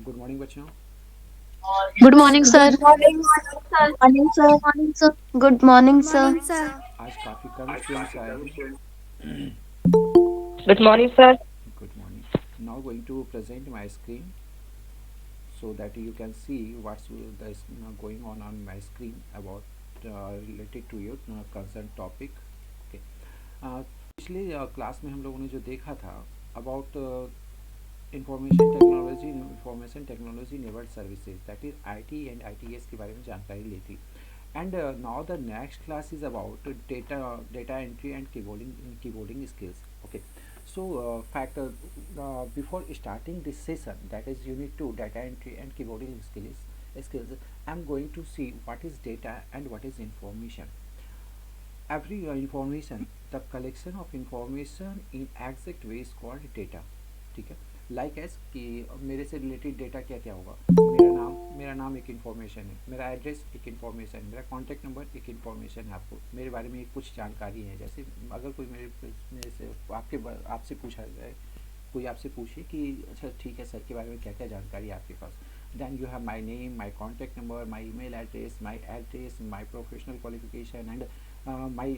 Good morning बच्चों। Good morning, sir. Good morning, morning, sir. Morning, sir. Good morning, Good sir. morning, sir. आज काफ़ी कम students आए हैं। Good morning, sir. Good morning. Now going to present my screen so that you can see what's going on my screen about related to your concerned topic. Okay. पिछले class में हम लोगों ने जो देखा था about information technology enabled services that is IT and ITS के बारे में जानकारी ली थी। And now the next class is about data entry and keyboarding skills. Okay, so before starting this session, that is unit 2 data entry and keyboarding skills, I'm going to see what is data and what is information. Every information, the collection of information in exact way is called data. ठीक है, like as कि मेरे से related data क्या क्या होगा। मेरा नाम एक इन्फॉर्मेशन है, मेरा एड्रेस एक इन्फॉर्मेशन है, मेरा कॉन्टैक्ट नंबर एक इन्फॉर्मेशन है। आपको मेरे बारे में कुछ जानकारी है। जैसे अगर कोई मेरे से आपसे पूछा जाए, कोई आपसे पूछे कि अच्छा ठीक है सर के बारे में क्या क्या जानकारी है आपके पास, then you have my name, my contact number, my email address, my professional qualification and my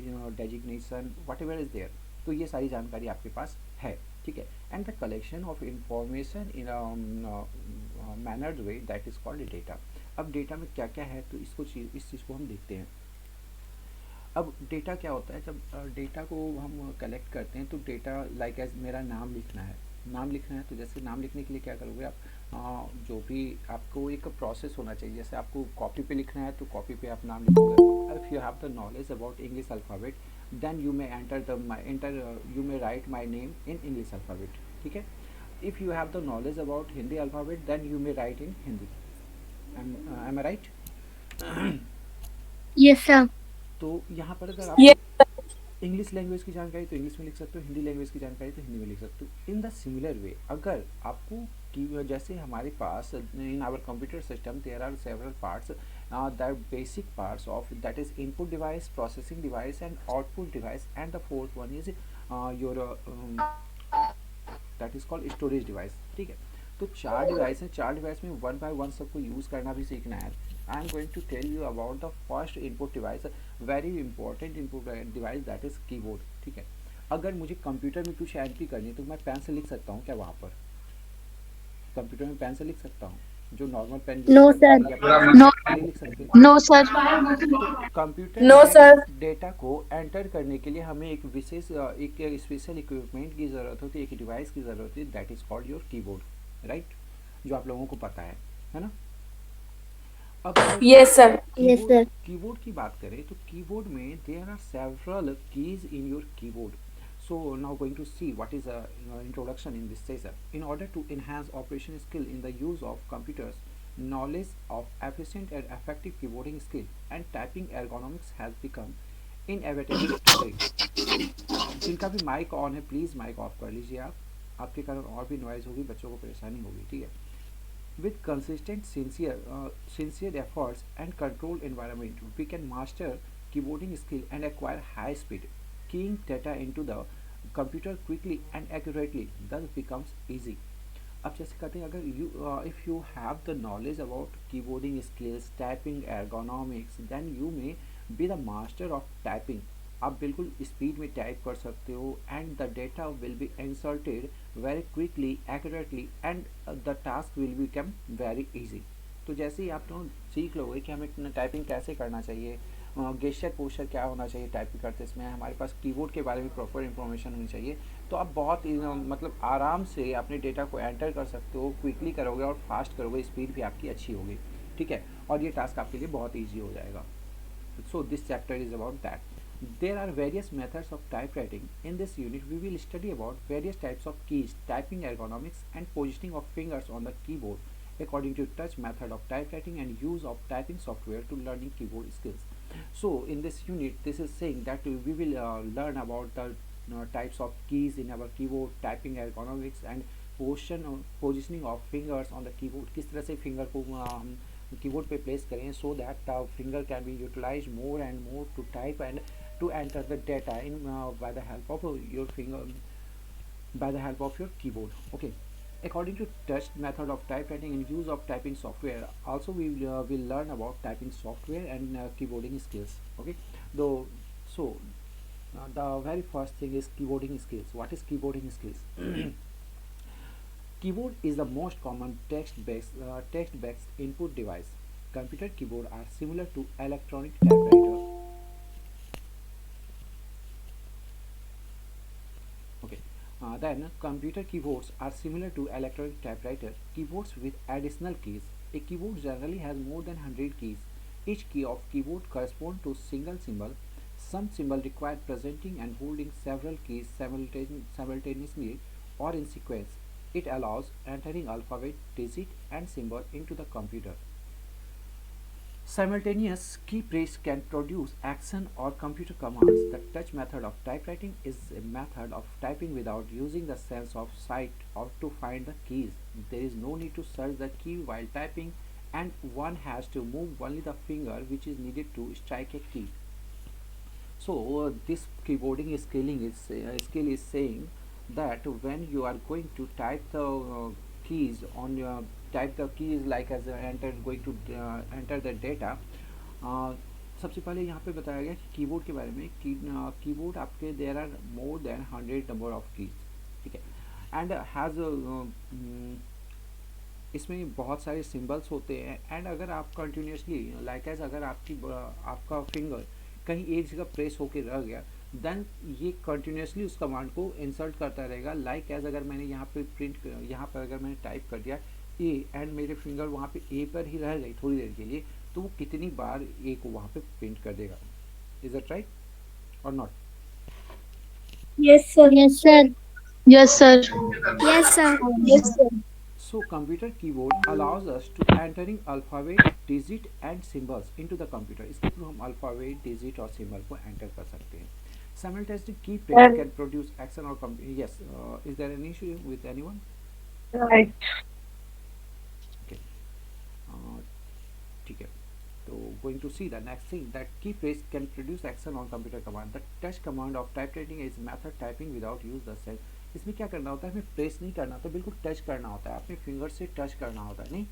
designation, whatever is there। तो ये सारी जानकारी आपके पास है, ठीक है। And the collection of information in mannered way that is called data. अब data में क्या क्या है तो इस चीज़ को हम देखते हैं। अब डेटा क्या होता है, जब डेटा को हम कलेक्ट करते हैं तो डेटा लाइक एज मेरा नाम लिखना है। नाम लिखना है तो जैसे नाम लिखने के लिए क्या करोगे आप, जो भी आपको एक प्रोसेस होना चाहिए। जैसे आपको कॉपी पे लिखना है तो कॉपी पे आप नाम लिखोगे। If you have the knowledge about English alphabet then you may write my name in English alphabet, ठीक है। If you have the knowledge about Hindi alphabet then you may write in Hindi. Am I right? Yes, sir. तो यहाँ पर अगर Yes, आपको English language की जानकारी तो इंग्लिश में लिख सकते हो, हिंदी लैंग्वेज की जानकारी तो हिंदी में लिख सकते हो। इन द सिमिलर वे अगर आपको जैसे हमारे पास in our computer system there are several parts, the basic parts of that is input device, processing device and output device and the fourth one is your that is called storage device, ठीक है। तो चार device हैं, चार device में one by one सबको use करना भी सीखना है। I am going to tell you about the first input device, very important input device that is keyboard, ठीक है। अगर मुझे कंप्यूटर में कुछ एंट्री करनी है तो मैं पेन से लिख सकता हूँ क्या? वहाँ पर कंप्यूटर में पेन से लिख सकता हूँ, जो नॉर्मल पेन यूज़ No, करते sir. हैं या पेंसिल, No, नहीं लिख सकते। no, sir. तो कंप्यूटर no, में sir. डेटा को एंटर करने के लिए हमें एक विशेष एक स्पेशल इक्विपमेंट की ज़रूरत होती है, एक डिवाइस की ज़रूरत होती है that is called your keyboard, right, जो आप लोगों को पता है ना। अब अगर Yes, sir. Yes, keyboard sir. Keyboard की बात करें तो कीबोर्ड में there are several keys in your keyboard. So now going to see what is a introduction in this session. In order to enhance operation skill in the use of computers, knowledge of efficient and effective keyboarding skill and typing ergonomics has become inevitable today। जिनका भी mic on है please mic off कर लीजिए आप, आपके कारण और भी नॉइज़ होगी, बच्चों को परेशानी होगी, ठीक है। With consistent sincere efforts and controlled environment, we can master keyboarding skill and acquire high speed. Keying data into the computer quickly and accurately thus becomes easy. अब जैसे कहते हैं अगर if you have the knowledge about keyboarding skills, typing ergonomics, then you may be the master of typing। आप बिल्कुल speed में type कर सकते हो and the data will be inserted very quickly accurately and the task will become very easy. तो जैसे ही आप लोग सीख लोगे कि हमें टाइपिंग कैसे करना चाहिए, गेस्चर पोस्चर क्या होना चाहिए टाइपिंग करते समय, हमारे पास कीबोर्ड के बारे में प्रॉपर इन्फॉर्मेशन होनी चाहिए, तो आप बहुत मतलब आराम से अपने डेटा को एंटर कर सकते हो, क्विकली करोगे और फास्ट करोगे, स्पीड भी आपकी अच्छी होगी, ठीक है, और ये टास्क आपके लिए बहुत ईजी हो जाएगा। So this chapter is about that. There are various methods of typewriting. In this unit, we will study about various types of keys, typing ergonomics, and positioning of fingers on the keyboard according to touch method of typewriting and use of typing software to learning keyboard skills. So in this unit, this is saying that we will learn about the types of keys in our keyboard, typing ergonomics, and positioning of fingers on the keyboard. किस तरह से finger को हम keyboard पे place करें so that the finger can be utilise more and more to type and to enter the data in by the help of your finger, by the help of your keyboard, okay. According to touch method of typewriting and use of typing software, also we will learn about typing software and keyboarding skills. Okay, though, so the very first thing is keyboarding skills. What is keyboarding skills? Keyboard is the most common text-based input device. Computer keyboard are similar to electronic typewriter. Okay. Then computer keyboards are similar to electronic typewriter keyboards with additional keys. A keyboard generally has more than 100 keys. Each key of keyboard corresponds to single symbol. Some symbol require presenting and holding several keys simultaneously or in sequence. It allows entering alphabet, digit, and symbol into the computer. Simultaneous key press can produce action or computer commands. The touch method of typewriting is a method of typing without using the sense of sight or to find the keys. There is no need to search the key while typing, and one has to move only the finger which is needed to strike a key. So this keyboarding skill is saying that when you are going to type the keys on your type the keys like as enter going to enter the data. सबसे पहले यहाँ पे बताया गया कि keyboard के बारे में कीबोर्ड आपके there are more than 100 number of keys, ठीक है, एंड हैज़ इसमें बहुत सारे सिंबल्स होते हैं, एंड अगर आप कंटिन्यूसली लाइक एज अगर आपका फिंगर कहीं एक जगह प्रेस होके रह गया, देन ये कंटिन्यूसली उस कमांड को इंसर्ट करता रहेगा। लाइक एज अगर मैंने यहाँ पे यहाँ पर अगर मैंने टाइप कर दिया ए एंड मेरे फिंगर वहाँ पे ए पर ही रह गई थोड़ी देर के लिए, तो वो कितनी बार ए को वहाँ पे प्रिंट कर देगा। इज दैट राइट और not? Yes, sir. Yes, sir. Yes, sir. Yes, sir. Yes, sir. So computer keyboard allows us to entering alphabet, digit and symbols into the computer. इसके थ्रू हम alphabet, digit और symbol को enter कर सकते हैं। Simultaneously key press can produce action or yes. Is there an issue with anyone? Right. Okay. ठीक है, तो going to see the next thing that key press can produce action on computer command. The touch command of typewriting is method typing without use the cell. इसमें क्या करना होता है, हमें press नहीं करना होता, बिल्कुल टच करना होता है, अपने फिंगर से टच करना होता है। नहीं,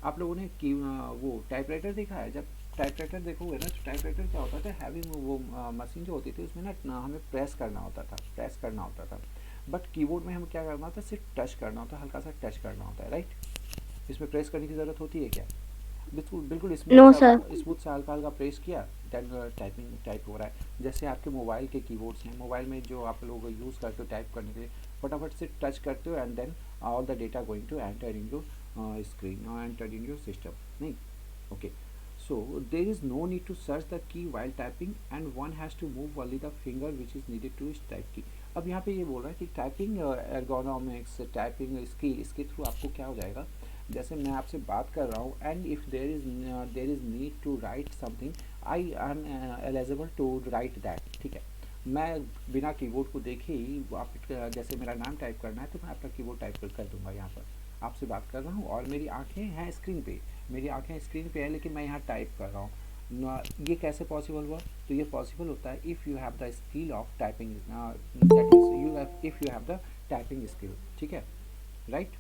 आप लोगों ने की वो टाइपराइटर देखा है? जब टाइपराइटर देखोगे ना तो टाइपराइटर क्या होता था, हैवी वो मशीन जो होती थी उसमें ना हमें प्रेस करना होता था। बट कीबोर्ड में हमें क्या करना होता है, सिर्फ टच करना होता है, हल्का सा टच करना होता है, राइट? इसमें प्रेस करने की ज़रूरत होती है क्या? बिल्कुल No, sir. स्मूथ से हल्का हल्का प्रेस किया, देन टाइप हो रहा है। जैसे आपके मोबाइल के कीबोर्ड्स हैं, मोबाइल में जो आप लोग यूज़ करते हो टाइप करने के लिए, फटाफट से टच करते हो and then all the data going to enter in your screen और एंटर इन योर सिस्टम। नहीं, okay, so there is no need to search the key while typing and one has to move only the finger which is needed to type key. अब यहाँ पे ये बोल रहा है कि टाइपिंग एर्गोनॉमिक्स, टाइपिंग स्किल, इसके थ्रू आपको क्या हो जाएगा, जैसे मैं आपसे बात कर रहा हूँ and if there is need to write something, I am eligible to write that, ठीक है। मैं बिना कीबोर्ड को देखे ही आप जैसे मेरा नाम टाइप करना है तो मैं आपका कीबोर्ड टाइप कर दूंगा। यहाँ पर आपसे बात कर रहा हूँ और मेरी आंखें हैं स्क्रीन पे, है लेकिन मैं यहाँ टाइप कर रहा हूँ। ये कैसे पॉसिबल हुआ? तो ये पॉसिबल होता है if you have the skill of typing, that is if you have the typing skill, ठीक है, राइट?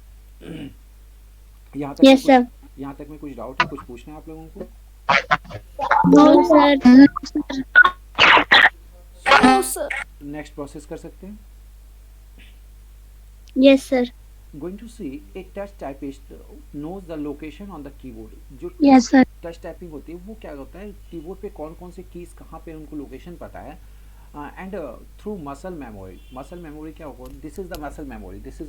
यहाँ तक Yes, sir. यहाँ तक में कुछ डाउट है, कुछ पूछना है आप लोगों को? No, sir. No, sir. Next process कर सकते हैं। Yes, sir. Going to see a touch typist knows the location on the keyboard. जो Yes, sir. टच टाइपिंग होती है वो क्या होता है, कीबोर्ड पे कौन कौन से कीज कहाँ पे उनको लोकेशन पता है, एंड थ्रू मसल मेमोरी क्या होगा, this is the muscle memory, this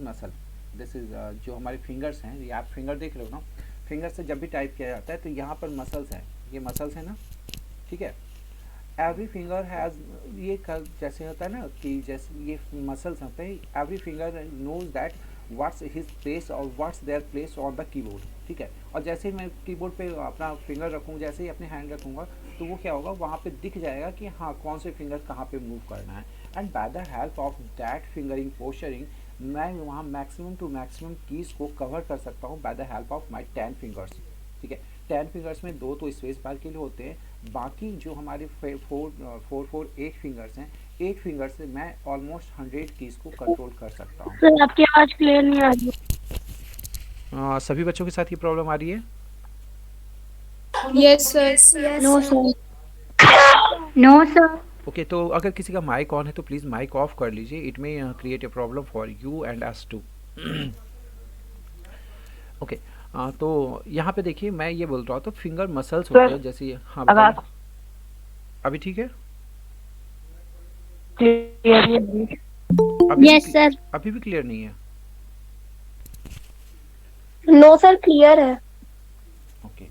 is जो हमारे फिंगर्स हैं, ये आप फिंगर देख रहे हो ना, फिंगर से जब भी टाइप किया जाता है तो यहाँ पर मसल्स हैं, ये मसल्स हैं ना, ठीक है। एवरी फिंगर हैज़ ये जैसे होता है ना कि जैसे ये मसल्स होते हैं, every finger knows that what's his place और what's their place on the keyboard, ठीक है। और जैसे ही मैं कीबोर्ड पे अपना फिंगर रखूँ, जैसे ही अपने हैंड रखूँगा तो वो क्या होगा, वहाँ पे दिख जाएगा कि हाँ कौन से फिंगर कहाँ पे मूव करना है, and bye the help of that fingering posturing मैं वहाँ मैक्सिमम टू मैक्सिमम कीज़ को कवर कर सकता हूँ bye the help of my 10 fingers, ठीक है। 10 फिंगर्स में 2 तो स्पेस बार के लिए होते हैं, बाकी जो हमारे 8 फिंगर्स हैं, 8 फिंगर्स से मैं ऑलमोस्ट 100 कीज़ को कंट्रोल कर सकता हूँ। सर आपकी आवाज क्लियर नहीं आ रही। सभी बच्चों के साथ ये प्रॉब्लम आ रही है? Yes, sir. Yes, No, sir. sir. No, sir. Okay, तो अगर किसी का माइक ऑन है तो प्लीज़ माइक ऑफ कर लीजिए, it may create a problem for you and us too. Okay, तो यहाँ पे देखिए मैं ये बोल रहा हूँ, तो फिंगर मसल्स होते हैं जैसे हाँ बताइए, अभी ठीक है? अभी Yes, भी sir. अभी भी क्लियर नहीं है? No, sir. Clear है. ओके,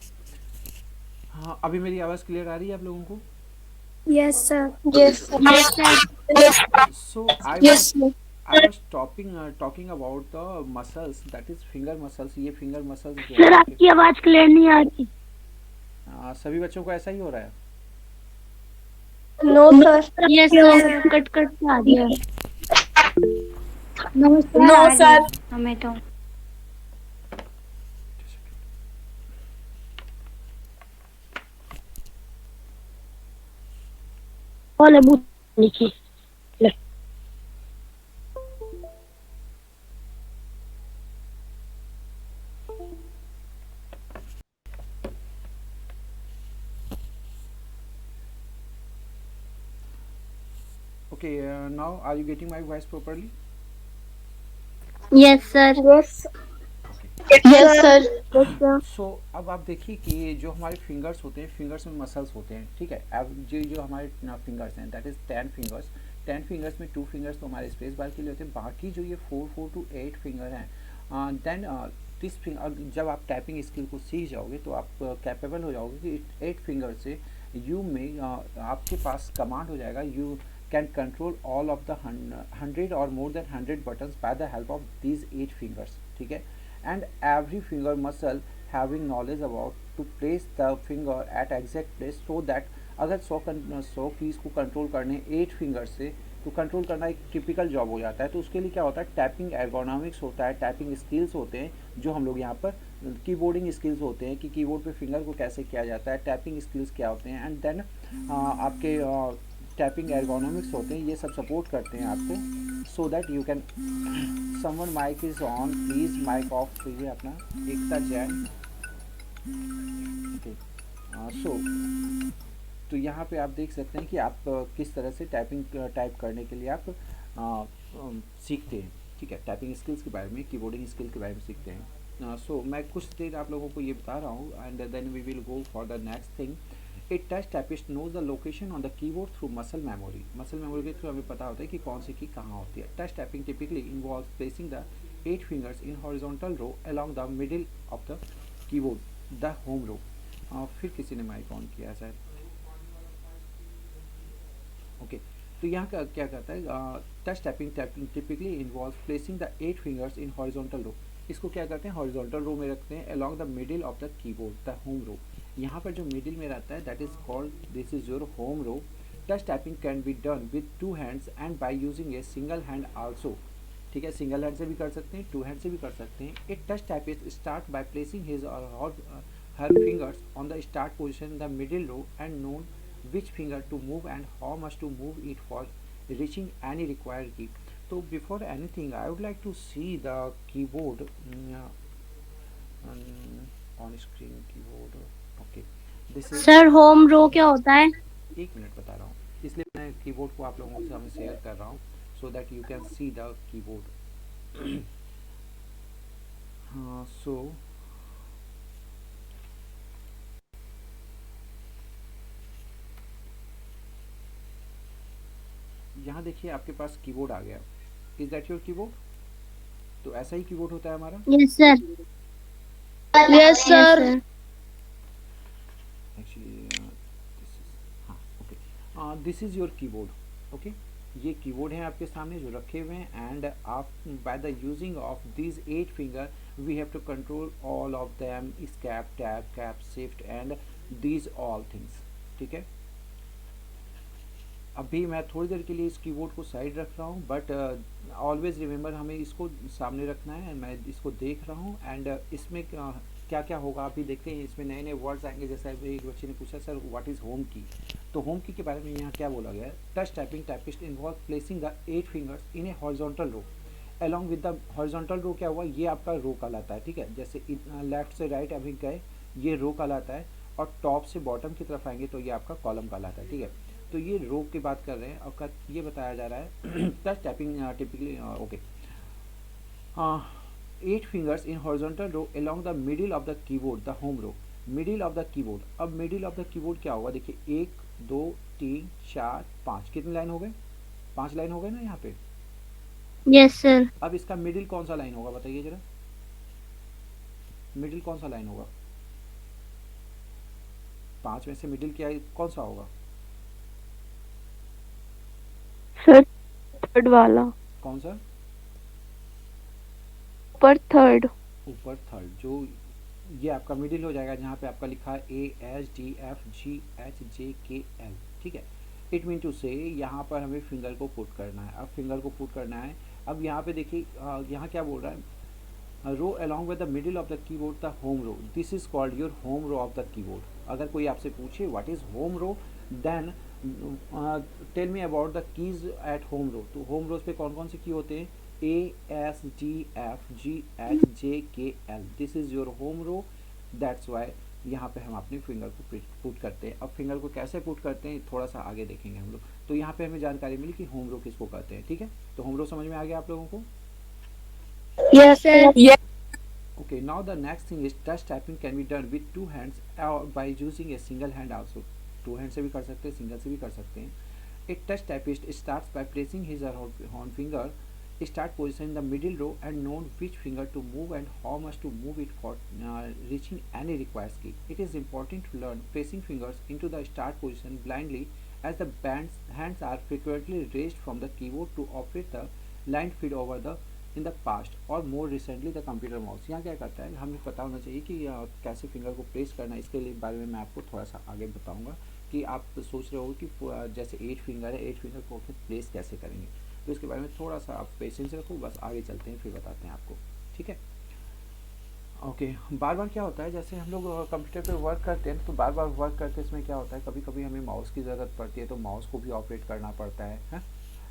हाँ अभी मेरी आवाज़ क्लियर आ रही है आप लोगों को? Yes, sir. Yes, sir. Yes, sir. So Yes, sir. I was talking about the muscles, that is finger muscles. ये फिंगर मसल्स जो सर है आपकी आवाज क्लियर नहीं आ रही। सभी बच्चों को ऐसा ही हो रहा है? No, sir. Yes, sir. Cut cut के आ रही है। नमस्कार। No, sir. हमें तो बोले बूथ लिखी। Okay, now are you getting my voice properly? Yes, sir. Yes. Yes, sir. Yes, sir. सो अब आप देखिए कि जो हमारे फिंगर्स होते हैं, फिंगर्स में मसल्स होते हैं, ठीक है? अब जो हमारे फिंगर्स हैं दैट इज 10 फिंगर्स। 10 फिंगर्स में 2 फिंगर्स तो हमारे स्पेस बार के लिए होते हैं, बाकी जो ये 4 टू 8 फिंगर हैं, देन दिस फिंगर, जब आप टाइपिंग स्किल को सीख जाओगे तो आप कैपेबल हो जाओगे कि 8 फिंगर से यू में आपके पास कमांड हो जाएगा, you can control all of the 100 और मोर than 100 buttons bye the help of these 8 fingers, ठीक है? And every finger muscle having knowledge about to place the finger at exact place, so that अगर 100 keys को control करने 8 finger से, तो control करना एक टिपिकल जॉब हो जाता है। तो उसके लिए क्या होता है, टैपिंग एर्गोनॉमिक्स होता है, टैपिंग स्किल्स होते हैं जो हम लोग यहाँ पर, कीबोर्डिंग स्किल्स होते हैं कि कीबोर्ड पे फिंगर को कैसे किया जाता है, टैपिंग स्किल्स क्या होते हैं, एंड देन आपके टैपिंग एर्गोनॉमिक्स होते हैं, ये सब सपोर्ट करते हैं आपको, so that you can. Someone mic is on, please mic off कीजिए अपना। एकता जैन, ओके। सो तो यहाँ पे आप देख सकते हैं कि आप किस तरह से टाइप करने के लिए आप सीखते हैं, ठीक है? टाइपिंग स्किल्स के बारे में, कीबोर्डिंग स्किल के बारे में सीखते हैं। सो मैं कुछ देर आप लोगों को ये बता रहा हूँ, and then we will go for the next thing. A touch typist knows the location on the keyboard through muscle memory. Muscle memory के थ्रू हमें पता होता है कि कौन सी की कहाँ होती है। Touch typing typically involve placing the 8 fingers in horizontal row along the middle of the keyboard, the home row. फिर किसी ने माइक ऑन किया शायद, ओके। तो यहाँ का क्या कहता है, touch typing typically involve placing the 8 fingers in horizontal row. इसको क्या करते हैं, हॉरिजॉन्टल रो में रखते हैं along the middle of the keyboard, the home row. यहाँ पर जो मिडिल में रहता है that is called, this is your home row. Touch typing can be done with 2 hands and by using a single hand also, ठीक है? Single hand से भी कर सकते हैं, 2 हैंड से भी कर सकते हैं। A touch typist start by placing his और her fingers on the start position in the middle row and known which finger to move and how much to move it for reaching any required key. So before anything I would like to see the keyboard on screen keyboard, okay? This is, sir home row क्या होता है? एक minute बता रहा हूँ, इसलिए मैं keyboard को आप लोगों के सामने शेयर कर रहा हूँ सो that you can see the keyboard. हाँ, सो यहाँ देखिए आपके पास कीबोर्ड आ गया। Is that your keyboard? तो ऐसा ही कीबोर्ड होता है हमारा। Yes, sir. Yes, sir. Actually this is, हाँ okay, this is your keyboard, okay? ये कीबोर्ड है आपके सामने जो रखे हुए हैं, एंड आप by the using of these 8 finger we have to control all of them, escape, tab, cap, shift and these all things, ठीक है? अभी मैं थोड़ी देर के लिए इस कीबोर्ड को साइड रख रहा हूँ, बट ऑलवेज रिमेंबर हमें इसको सामने रखना है। मैं इसको देख रहा हूँ, एंड इसमें क्या क्या होगा अभी देखते हैं। इसमें नए नए वर्ड्स आएंगे, जैसे अभी एक बच्चे ने पूछा सर व्हाट इज़ होम की, तो होम की के बारे में यहाँ क्या बोला गया है। Touch typing typist involve placing the 8 fingers in a horizontal row along with the horizontal row क्या हुआ, ये आपका रो कहलाता है, ठीक है। जैसे लेफ्ट से राइट अभी गए, ये रो कहलाता है, और टॉप से बॉटम की तरफ आएंगे तो ये आपका कॉलम कहलाता है, ठीक है। तो ये रो की बात कर रहे हैं और ये बताया जा रहा है touch typing typically okay 8 fingers in horizontal row along the middle of the keyboard, the home row, middle of the keyboard। अब middle of the keyboard क्या होगा, देखिए 1 2 3 4 5, कितनी लाइन हो गए, 5 लाइन हो गए ना यहाँ पे। Yes, sir. अब इसका मिडिल कौन सा लाइन होगा बताइए जरा, मिडिल कौन सा लाइन होगा, 5 में से मिडिल क्या कौन सा होगा, Sir, third वाला. कौन सा, ऊपर third. ऊपर थर्ड, जो ये आपका मिडिल हो जाएगा, जहाँ पे आपका लिखा है ASDFGHJKL, ठीक है। इट मीन टू से यहाँ पर हमें फिंगर को पुट करना है। अब फिंगर को पुट करना है, अब यहाँ पे देखिए यहाँ क्या बोल रहा है, row along with the middle of the keyboard the home row, this is called your home row of the keyboard. अगर कोई आपसे पूछे what is home row, then tell me about the keys at home row. तो home रोज पे कौन कौन से की होते हैं, ASDFGHJKL, this is your home row, that's why यहाँ पे हम अपने फिंगर को पुट करते हैं। अब फिंगर को कैसे पुट करते हैं थोड़ा सा आगे देखेंगे हम लोग। तो यहाँ पे हमें जानकारी मिली कि होम रो किसको कहते हैं, ठीक है। तो होम रो समझ में आ गया आप लोगों को। Yes, sir. Okay, now the next thing is touch typing can be done with 2 hands or by using a single hand also। 2 hand से भी कर सकते हैं, सिंगल से भी कर सकते हैं। A touch typist starts by placing his or her finger start position in the middle row and know which finger to move and how much to move it for reaching any required key। It is important to learn pressing fingers into the start position blindly as the hands are frequently raised from the keyboard to operate the line feed over the in the past और more recently the computer mouse. यहाँ क्या करता है, हमें पता होना चाहिए कि कैसे फिंगर को प्रेस करना है। इसके लिए बारे में मैं आपको थोड़ा सा आगे बताऊंगा कि आप सोच रहे हो कि जैसे 8 फिंगर है, 8 फिंगर को फिर प्लेस कैसे करेंगे। तो इसके बारे में थोड़ा सा आप पेशेंस रखो, बस आगे चलते हैं फिर बताते हैं आपको, ठीक है। ओके बार बार क्या होता है, जैसे हम लोग कंप्यूटर पे वर्क करते हैं तो बार बार वर्क करते इसमें क्या होता है, कभी कभी हमें माउस की ज़रूरत पड़ती है तो माउस को भी ऑपरेट करना पड़ता है?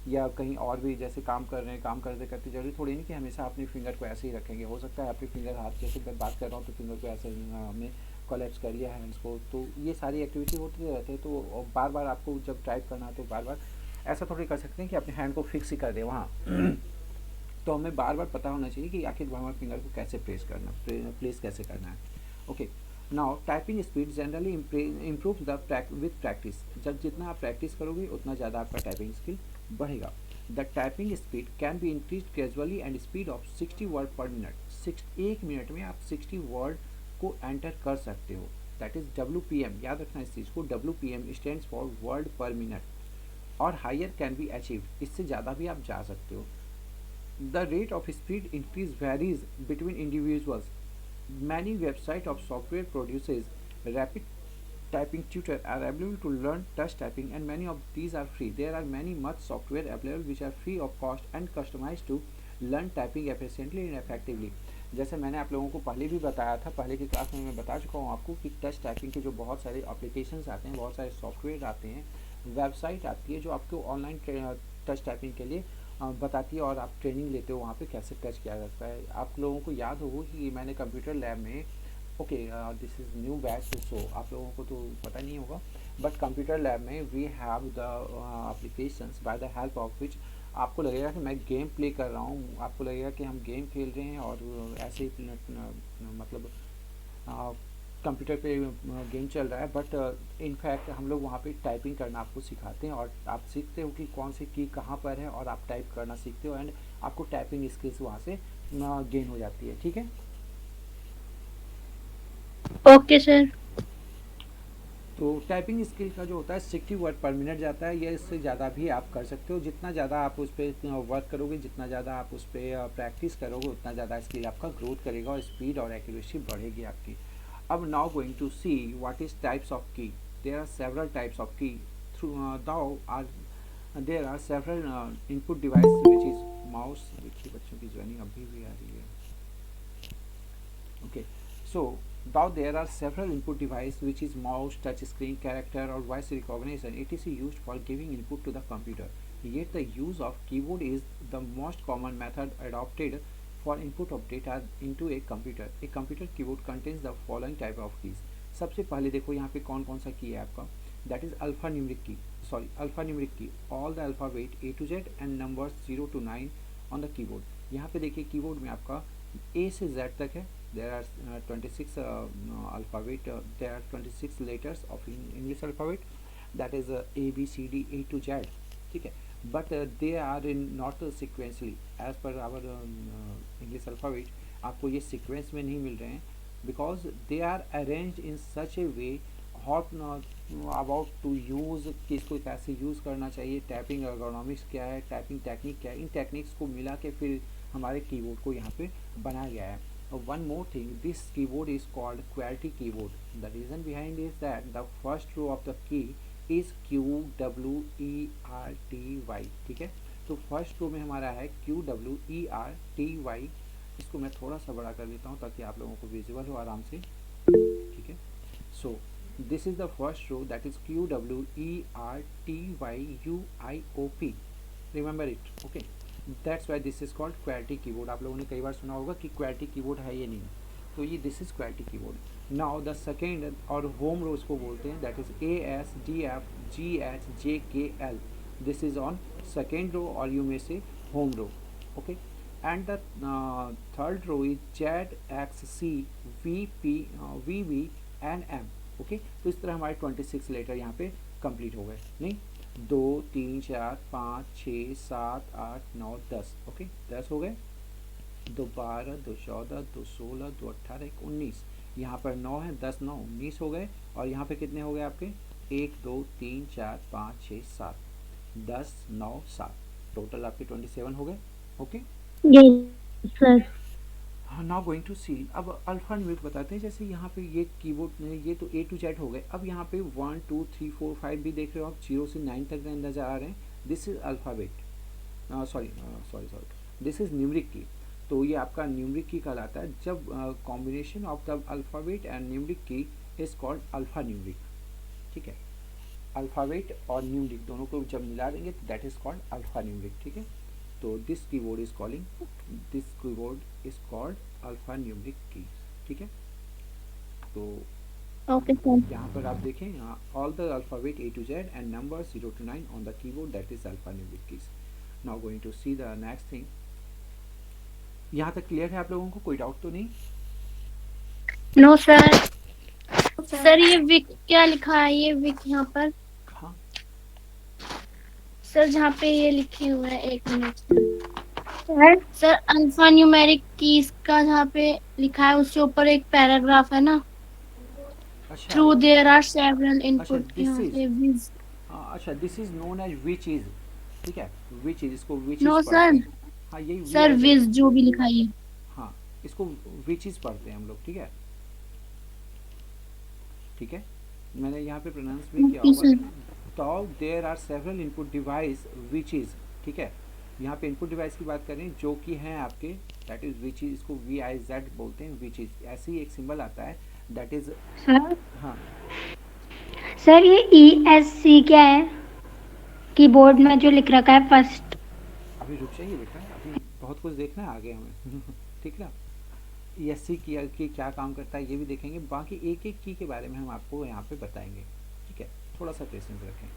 या कहीं और भी जैसे काम कर रहे हैं, काम करते करते जरूरी थोड़ी नहीं कि हमेशा अपने फिंगर को ऐसे ही रखेंगे। हो सकता है अपने फिंगर हाथ, जैसे मैं बात कर रहा हूँ तो फिंगर को ऐसे हमने कोलैप्स कर लिया हैंड्स को, तो ये सारी एक्टिविटी होती रहती है। तो बार बार आपको जब टाइप करना है तो बार बार ऐसा थोड़ी कर सकते हैं कि अपने हैंड को फिक्स ही कर दे वहाँ तो हमें बार बार पता होना चाहिए कि आखिर हमारे फिंगर को कैसे प्रेस करना, प्लेस कैसे करना है। Okay now typing speed generally improve the with practice. जब जितना आप प्रैक्टिस करोगे उतना ज़्यादा आपका टाइपिंग स्किल बढ़ेगा। The typing speed can be increase gradually and speed of 60 word पर मिनट। 1 मिनट में आप 60 वर्ड को एंटर कर सकते हो, दैट इज WPM। याद रखना इस चीज़ को, WPM स्टैंड्स फॉर वर्ड पर मिनट। और हायर कैन बी अचीव्ड, इससे ज़्यादा भी आप जा सकते हो। The rate of speed increase varies between individuals. Many websites of software produces rapid typing tutor are available to learn touch typing and many of these are free. There are many much software available which are free of cost and customized to learn typing efficiently and effectively। जैसे मैंने आप लोगों को पहले भी बताया था, पहले की क्लास में मैं बता चुका हूँ आपको कि टच टाइपिंग के जो बहुत सारे एप्लीकेशंस आते हैं, बहुत सारे सॉफ्टवेयर आते हैं, वेबसाइट आती है जो आपको ऑनलाइन टच टाइपिंग के लिए बताती है और आप ट्रेनिंग लेते हो वहाँ पे कैसे टच किया जाता है। आप लोगों को याद होगा कि मैंने कंप्यूटर लैब में okay this is new batch so आप लोगों को तो पता नहीं होगा, बट कंप्यूटर लैब में we have the applications by the help of which आपको लगेगा कि मैं गेम प्ले कर रहा हूँ, आपको लगेगा कि हम गेम खेल रहे हैं और ऐसे ही मतलब कंप्यूटर पे गेम चल रहा है, बट इनफैक्ट हम लोग वहाँ पे टाइपिंग करना आपको सिखाते हैं और आप सीखते हो कि कौन सी की कहाँ पर है और आप टाइप करना सीखते हो एंड आपको टाइपिंग स्किल्स वहाँ से गेन हो जाती है, ठीक है। Okay, sir. तो टाइपिंग स्किल का जो होता है 60 वर्ड पर मिनट जाता है, या इससे ज़्यादा भी आप कर सकते हो। जितना ज़्यादा आप उस पर वर्क करोगे, जितना ज़्यादा आप उस पर प्रैक्टिस करोगे, उतना ज़्यादा स्किल आपका ग्रोथ करेगा और स्पीड और एक्यूरेसी बढ़ेगी आपकी। अब now going to see what is types of key. There are several types of key through though are there are several input device which is mouse. देखिए बच्चों की ज्वाइनिंग अभी भी आ रही है। Okay so now there are several input device which is mouse, touch screen, character or voice recognition etc used for giving input to the computer। Yet the use of keyboard is the most common method adopted for input of data into a computer. A computer keyboard contains the following type of keys. सबसे पहले देखो यहाँ पे कौन कौन सा की है आपका, that is alphanumeric key. Sorry, alphanumeric key. All the alphabet A to Z and numbers 0 to 9 on the keyboard. यहाँ पे देखिए कीबोर्ड में आपका A से Z तक है. There are 26 alphabet. There are 26 letters of English alphabet. That is A B C D A to Z. ठीक है. But they are in not sequentially as per our English alphabet. आपको ये sequence में नहीं मिल रहे हैं because they are arranged in such a way hot about to use कि इसको कैसे यूज़ करना चाहिए, टैपिंग ergonomics क्या है, टैपिंग टेक्निक क्या है, इन टेक्निक्स को मिला के फिर हमारे कीबोर्ड को यहाँ पे बनाया गया है. One more thing, this keyboard is called QWERTY keyboard. The reason behind is that the first row of the key is Q W E R T Y. ठीक है, तो फर्स्ट रो में हमारा है Q W E R T Y. इसको मैं थोड़ा सा बड़ा कर देता हूँ ताकि आप लोगों को विजुअल हो आराम से. ठीक है, so this is the first row, that is Q W E R T Y U I O P. Remember it. Okay, that's why this is called QWERTY keyboard. आप लोगों ने कई बार सुना होगा कि QWERTY कीबोर्ड है या नहीं, तो ये this is QWERTY keyboard. Now the second और होम रो इसको बोलते हैं, that is ASDFGHJKL. This is on second row और यू में से home row. Okay, and the third row is ZXCVPVVNM. Okay, तो इस तरह हमारे 26 लेटर यहाँ पे कंप्लीट हो गए. नहीं, 2 3 4 5 6 7 8 9 10. ओके, 10 हो गए. 2 12 2 14 2 16 2 18 1 19. यहाँ पर 9 है, 10 9 19 हो गए. और यहाँ पे कितने हो गए आपके, 1 2 3 4 5 6 7 10 9 7. टोटल आपके 27 हो गए. Okay, Yes, sir. Now going to see. अब अल्फान्यूमेरिक बताते हैं. जैसे यहाँ पे ये कीबोर्ड में ये तो A to Z हो गए. अब यहाँ पे 1 2 3 4 5 भी देख रहे हो आप, 0 से 9 तक नजर आ रहे हैं. This is alphabet, sorry, this is numeric की. तो ये आपका न्यूमरिक की कहलाता है. जब combination of the alphabet and numeric की इज कॉल्ड अल्फ़ा न्यूमरिक. ठीक है, अल्फ़ाबेट और न्यूमरिक दोनों को जब मिला देंगे तो that is called alpha numeric. ठीक है, तो this keyboard is called alpha numeric की. ठीक है, तो Okay, sir. यहाँ पर आप देखें, all the alphabet A to Z and number 0 to 9 on the keyboard, that is alpha numeric keys. Now going to see the next thing. यहाँ तक क्लियर है आप लोगों को, कोई डाउट तो नहीं? No, sir. सर ये विक क्या लिखा है, ये विक यहाँ पर हाँ, सर जहाँ पे ये लिखे हुए हैं, 1 minute sir. Alpha numeric keys का जहाँ पे लिखा है उसके ऊपर एक पैराग्राफ है ना, अच्छा. Through there are several input. this यहाँ is- पे विज. अच्छा, this is known as which is. ठीक है, विच इज, इसको विच नो इज सर, पढ़ते हैं. हाँ, यही सर विज जो भी लिखा है. हाँ, इसको विच इज पढ़ते हैं हम लोग. ठीक है, ठीक है, मैंने यहाँ पे प्रोनाउंस भी किया Okay, होगा. sir. तो there are several input device which is. ठीक है, यहाँ पे इनपुट डिवाइस की बात करें जो कि हैं आपके, दैट इज विच इज, इसको VIZ बोलते हैं. विच इज ऐसे ही एक सिंबल आता है, दैट इज. सर हाँ, सर ये ESC क्या है कीबोर्ड में जो लिख रखा है फर्स्ट? अभी रुक जाइए बेटा, अभी बहुत कुछ देखना है आगे हमें. ठीक ना, ESC की क्या काम करता है ये भी देखेंगे. बाकी एक एक की के बारे में हम आपको यहाँ पे बताएंगे. ठीक है, थोड़ा सा पेशेंस रखें.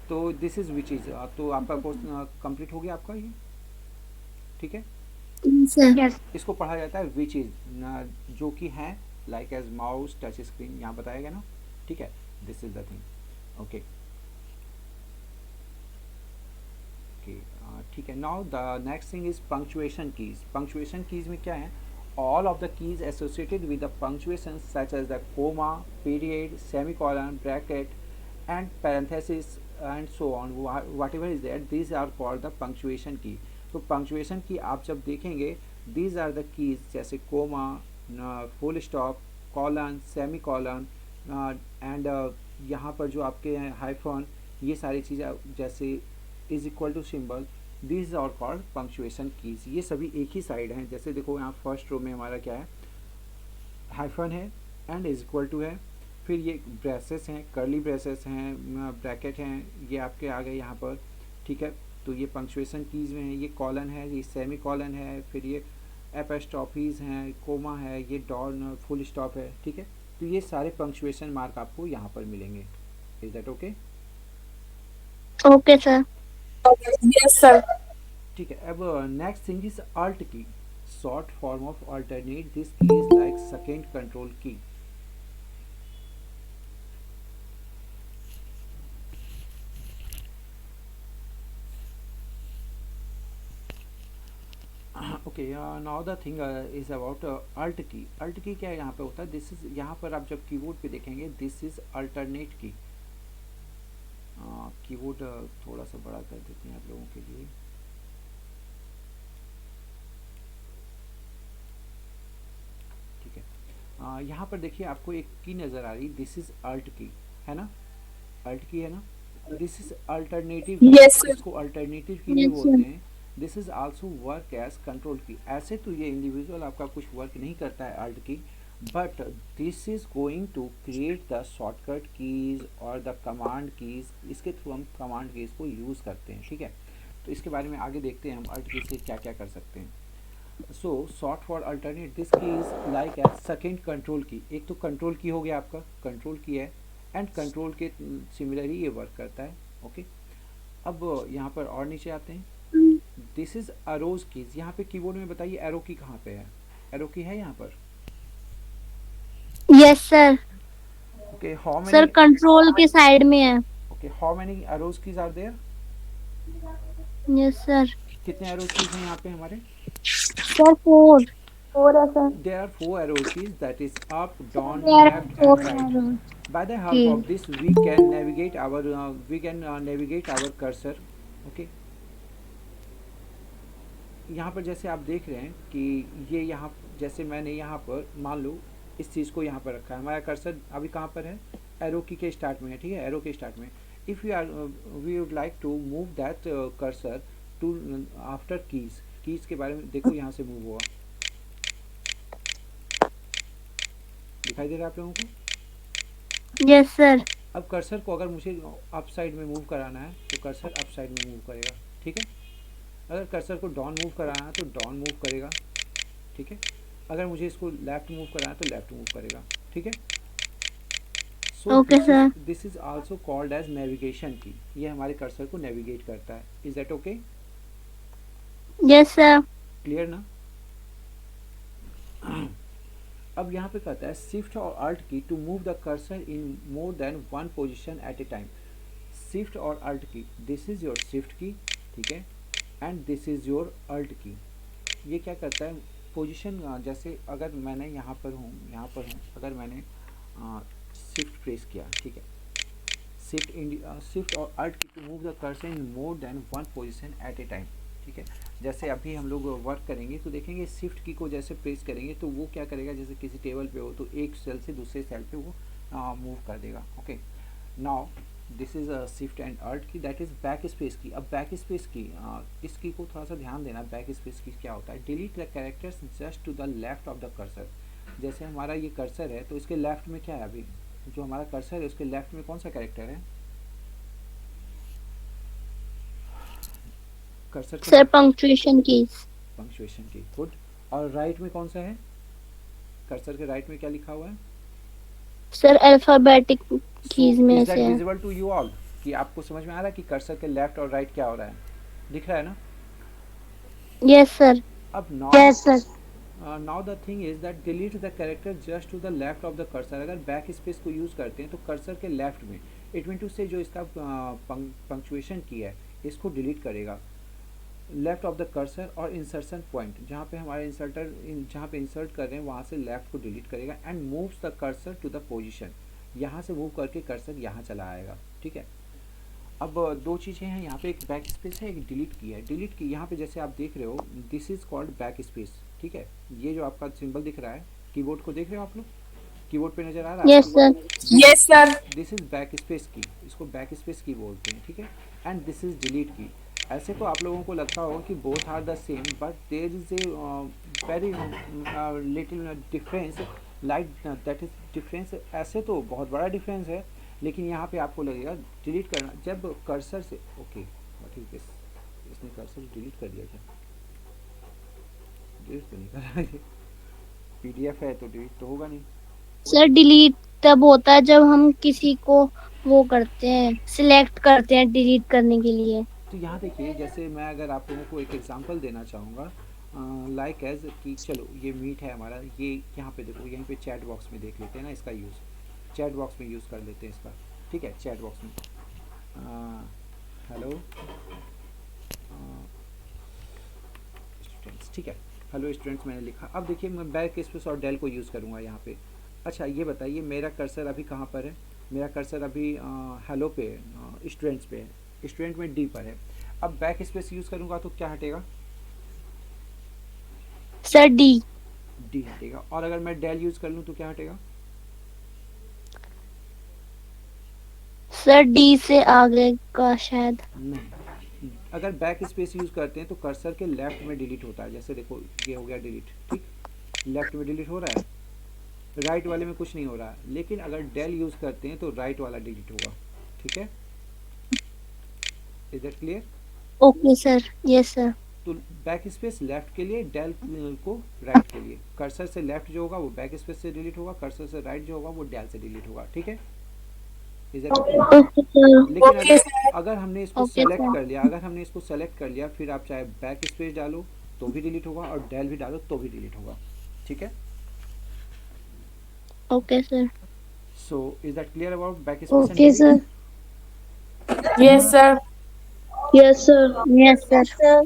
तो दिस इज विच इज. तो आपका कोर्स कंप्लीट हो गया आपका ये. ठीक है, सर यस इसको पढ़ा जाता है विच इज, जो कि है like as mouse touch screen, यहाँ बताया गया ना. ठीक है, this is the thing. Okay, ठीक है. Now the next thing is punctuation keys. Punctuation keys में क्या है, all of the keys associated with the punctuation such as the comma, period, semicolon, bracket and parenthesis and so on, whatever is there, these are called the punctuation key. तो punctuation की आप जब देखेंगे, these are the keys जैसे comma, full stop, colon, semicolon and यहाँ पर जो आपके हैं hyphen, ये सारी चीज़ें जैसे is equal to symbol, these are called punctuation keys. ये सभी एक ही साइड हैं. जैसे देखो यहाँ फर्स्ट रो में हमारा क्या है, हाइफन है एंड इज इक्वल टू है. फिर ये ब्रेसेस हैं, कर्ली ब्रेसेस हैं, ब्रैकेट हैं, ये आपके आ गए यहाँ पर. ठीक है, तो ये पंक्चुएशन कीज में है, ये कॉलन है, ये सेमी कॉलन है, फिर ये एपोस्ट्रोफीज हैं, कोमा है, ये डॉन फुल स्टॉप है, ठीक है। तो ये सारे पंक्चुएशन मार्क आपको यहाँ पर मिलेंगे। Is that okay? Okay sir. Yes, sir. ठीक है। अब next thing is alt key, short form of alternate this key is like second control key. Okay, now the thing is about alt key. Alt key क्या यहाँ पे होता है? This is, यहाँ पर आप जब कीबोर्ड पे देखेंगे दिस इज अल्टरनेट की। कीबोर्ड थोड़ा सा बड़ा कर देते हैं आप लोगों के लिए। ठीक है, यहाँ पर देखिए आपको एक की नज़र आ रही, दिस इज अल्ट की, है ना? अल्ट की है ना? This is alternative, Yes, sir. इसको अल्टरनेटिव की भी यस बोलते सर। हैं। This is also work as control key. ऐसे तो ये इंडिविजुअल आपका कुछ वर्क नहीं करता है alt key, but this is going to create the shortcut keys और द कमांड कीज। इसके थ्रू हम कमांड कीज को यूज़ करते हैं, ठीक है। तो इसके बारे में आगे देखते हैं हम अल्ट की से क्या क्या कर सकते हैं। So short for alternate this key is like as second control key. एक तो कंट्रोल की हो गया आपका, कंट्रोल की है, एंड कंट्रोल के सिमिलर ही ये वर्क करता है, ओके। अब यहाँ पर और नीचे आते हैं, दिस इज एरोज कीज। यहाँ पे कीबोर्ड में बताइए एरो की कहाँ पे है? एरो की है यहाँ पर? Yes sir. Okay, how sir many, control के साइड में है। Okay, how many arrows keys are there? Yes sir. कितने एरोज कीज हैं यहाँ पे हमारे? सर 4। 4 है सर। There are four arrow keys, that is up, down, There are left, 4 and right. arrows. By the help Okay. of this, we can navigate our cursor. Okay. यहाँ पर जैसे आप देख रहे हैं कि ये यहाँ, जैसे मैंने यहाँ पर मान लो इस चीज़ को यहाँ पर रखा है, हमारा कर्सर अभी कहाँ पर है? एरो की के स्टार्ट में है, ठीक है, एरो के स्टार्ट में। If we would like to move that cursor to after keys के बारे में देखो, यहाँ से मूव हुआ, दिखाई दे रहा है आप लोगों को? Yes sir. अब कर्सर को अगर मुझे अप साइड में मूव कराना है तो कर्सर अप साइड में मूव करेगा, ठीक है। अगर कर्सर को डाउन मूव कराना है तो डाउन मूव करेगा, ठीक है। अगर मुझे इसको लेफ्ट मूव कराना है तो लेफ्ट मूव करेगा, ठीक है। So Okay, sir. This is also called as navigation key. ये हमारे कर्सर को नेविगेट करता है। Is that okay? Yes sir. Clear ना? अब यहाँ पे कहता है शिफ्ट और alt key to move the cursor in more than one position at a time. Shift और alt key, this is your shift key, ठीक है, and this is your alt key. ये क्या करता है? पोजीशन, जैसे अगर मैंने यहाँ पर हूँ, अगर मैंने शिफ्ट प्रेस किया, ठीक है, शिफ्ट और alt key to move the cursor in more than one position at a time, ठीक है। जैसे अभी हम लोग वर्क करेंगे तो देखेंगे शिफ्ट की को जैसे प्रेस करेंगे तो वो क्या करेगा, जैसे किसी टेबल पे हो तो एक सेल से दूसरे सेल पे वो मूव कर देगा, okay. Now this is a shift and alt key, that is back space key. अब बैक स्पेस की, इस की को थोड़ा सा ध्यान देना। बैक स्पेस की क्या होता है? Delete the characters just to the left of the cursor. जैसे हमारा ये कर्सर है तो इसके लेफ्ट में क्या है? अभी जो हमारा कर्सर है उसके लेफ्ट में कौन सा कैरेक्टर है? कर्सर के सर पंक्चुएशन कीज। पंक्चुएशन की, गुड। और राइट में कौन सा है? कर्सर के राइट में क्या लिखा हुआ है? सर अल्फाबेटिक कीज में इज दैट से है। Visible to you all? कि आपको समझ में आ रहा है कि कर्सर के लेफ्ट और राइट क्या हो रहा है? दिख रहा है ना? Yes sir. अब yes sir. Now the thing is that delete the character just to the left of the cursor. अगर बैक स्पेस को यूज करते हैं तो कर्सर के लेफ्ट में, इट मीन टू से जो इसका पंक्चुएशन की है इसको डिलीट करेगा लेफ्ट ऑफ द कर्सर, और इंसर्शन पॉइंट जहाँ पे हमारे जहाँ पे इंसर्ट कर रहे हैं वहाँ से लेफ्ट को डिलीट करेगा, and moves the cursor to the position. यहाँ से मूव करके कर्सर यहाँ चला आएगा, ठीक है। अब दो चीज़ें हैं यहाँ पे, एक बैक स्पेस है, एक डिलीट की है। डिलीट की यहाँ पे जैसे आप देख रहे हो, this is called back space, ठीक है। ये जो आपका सिंबल दिख रहा है, कीबोर्ड को देख रहे हो आप लोग? कीबोर्ड पे नजर आ रहा है? Yes sir. Yes, sir. This is back space की, इसको बैक स्पेस की बोलते हैं, ठीक है। एंड दिस इज डिलीट की। ऐसे तो आप लोगों को लगता होगा कि both are the same, but there is a very little difference, like that is difference. ऐसे तो बहुत बड़ा डिफरेंस है, लेकिन यहाँ पे आपको लगेगा डिलीट करना जब कर्सर से, ओके व्हाट इज दिस, इसने कर्सर डिलीट कर दिया क्या? डिलीट तो नहीं कर रहा है। पीडीएफ है तो डिलीट तो होगा नहीं। सर डिलीट तब होता है जब हम किसी को वो करते हैं, सिलेक्ट करते हैं डिलीट करने के लिए। तो यहाँ देखिए, जैसे मैं अगर आप लोगों को एक एग्जांपल देना चाहूँगा, लाइक एज कि चलो ये मीट है हमारा, ये यहाँ पे देखो, यहीं पे चैट बॉक्स में देख लेते हैं ना इसका यूज़, चैट बॉक्स में यूज़ कर लेते हैं इसका, ठीक है। चैट बॉक्स में हेलो स्टूडेंट्स, ठीक है, हेलो स्टूडेंट्स मैंने लिखा। अब देखिए मैं बैक स्पेस और डेल को यूज़ करूँगा यहाँ पे। अच्छा ये बताइए मेरा कर्सर अभी कहाँ पर है? मेरा कर्सर अभी हेलो पे स्टूडेंट्स पे है, स्टूडेंट में डी पर है। अब बैक स्पेस यूज़ करूँगा तो क्या हटेगा? Sir D. डी हटेगा। और अगर मैं डेल यूज़ कर लूँ तो क्या हटेगा? सर डी से आगे का शायद। नहीं, अगर बैक स्पेस यूज़ करते हैं तो कर्सर के लेफ्ट में डिलीट होता है। जैसे देखो ये हो गया डिलीट, ठीक, लेफ्ट में डिलीट हो रहा है, राइट वाले में कुछ नहीं हो रहा है। लेकिन अगर डेल यूज़ करते हैं तो राइट वाला डिलीट होगा, ठीक है। Is that clear? Okay sir, yes sir. तो बैक स्पेस लेफ्ट के लिए, डेल को राइट के लिए। कर्सर से लेफ्ट जो होगा वो बैक स्पेस से डिलीट होगा, कर्सर से राइट जो होगा वो डेल से डिलीट होगा, ठीक है। Is that clear? Okay sir. लेकिन ओके अगर अगर हमने इसको ओके सेलेक्ट सर। कर लिया, अगर हमने इसको सेलेक्ट कर लिया, फिर आप चाहे बैक स्पेस डालो तो भी डिलीट होगा और डेल भी डालो तो भी डिलीट होगा, ठीक है। Okay sir. So is that clear about back space and okay delete? Sir. Yes sir. Yes sir. Yes sir.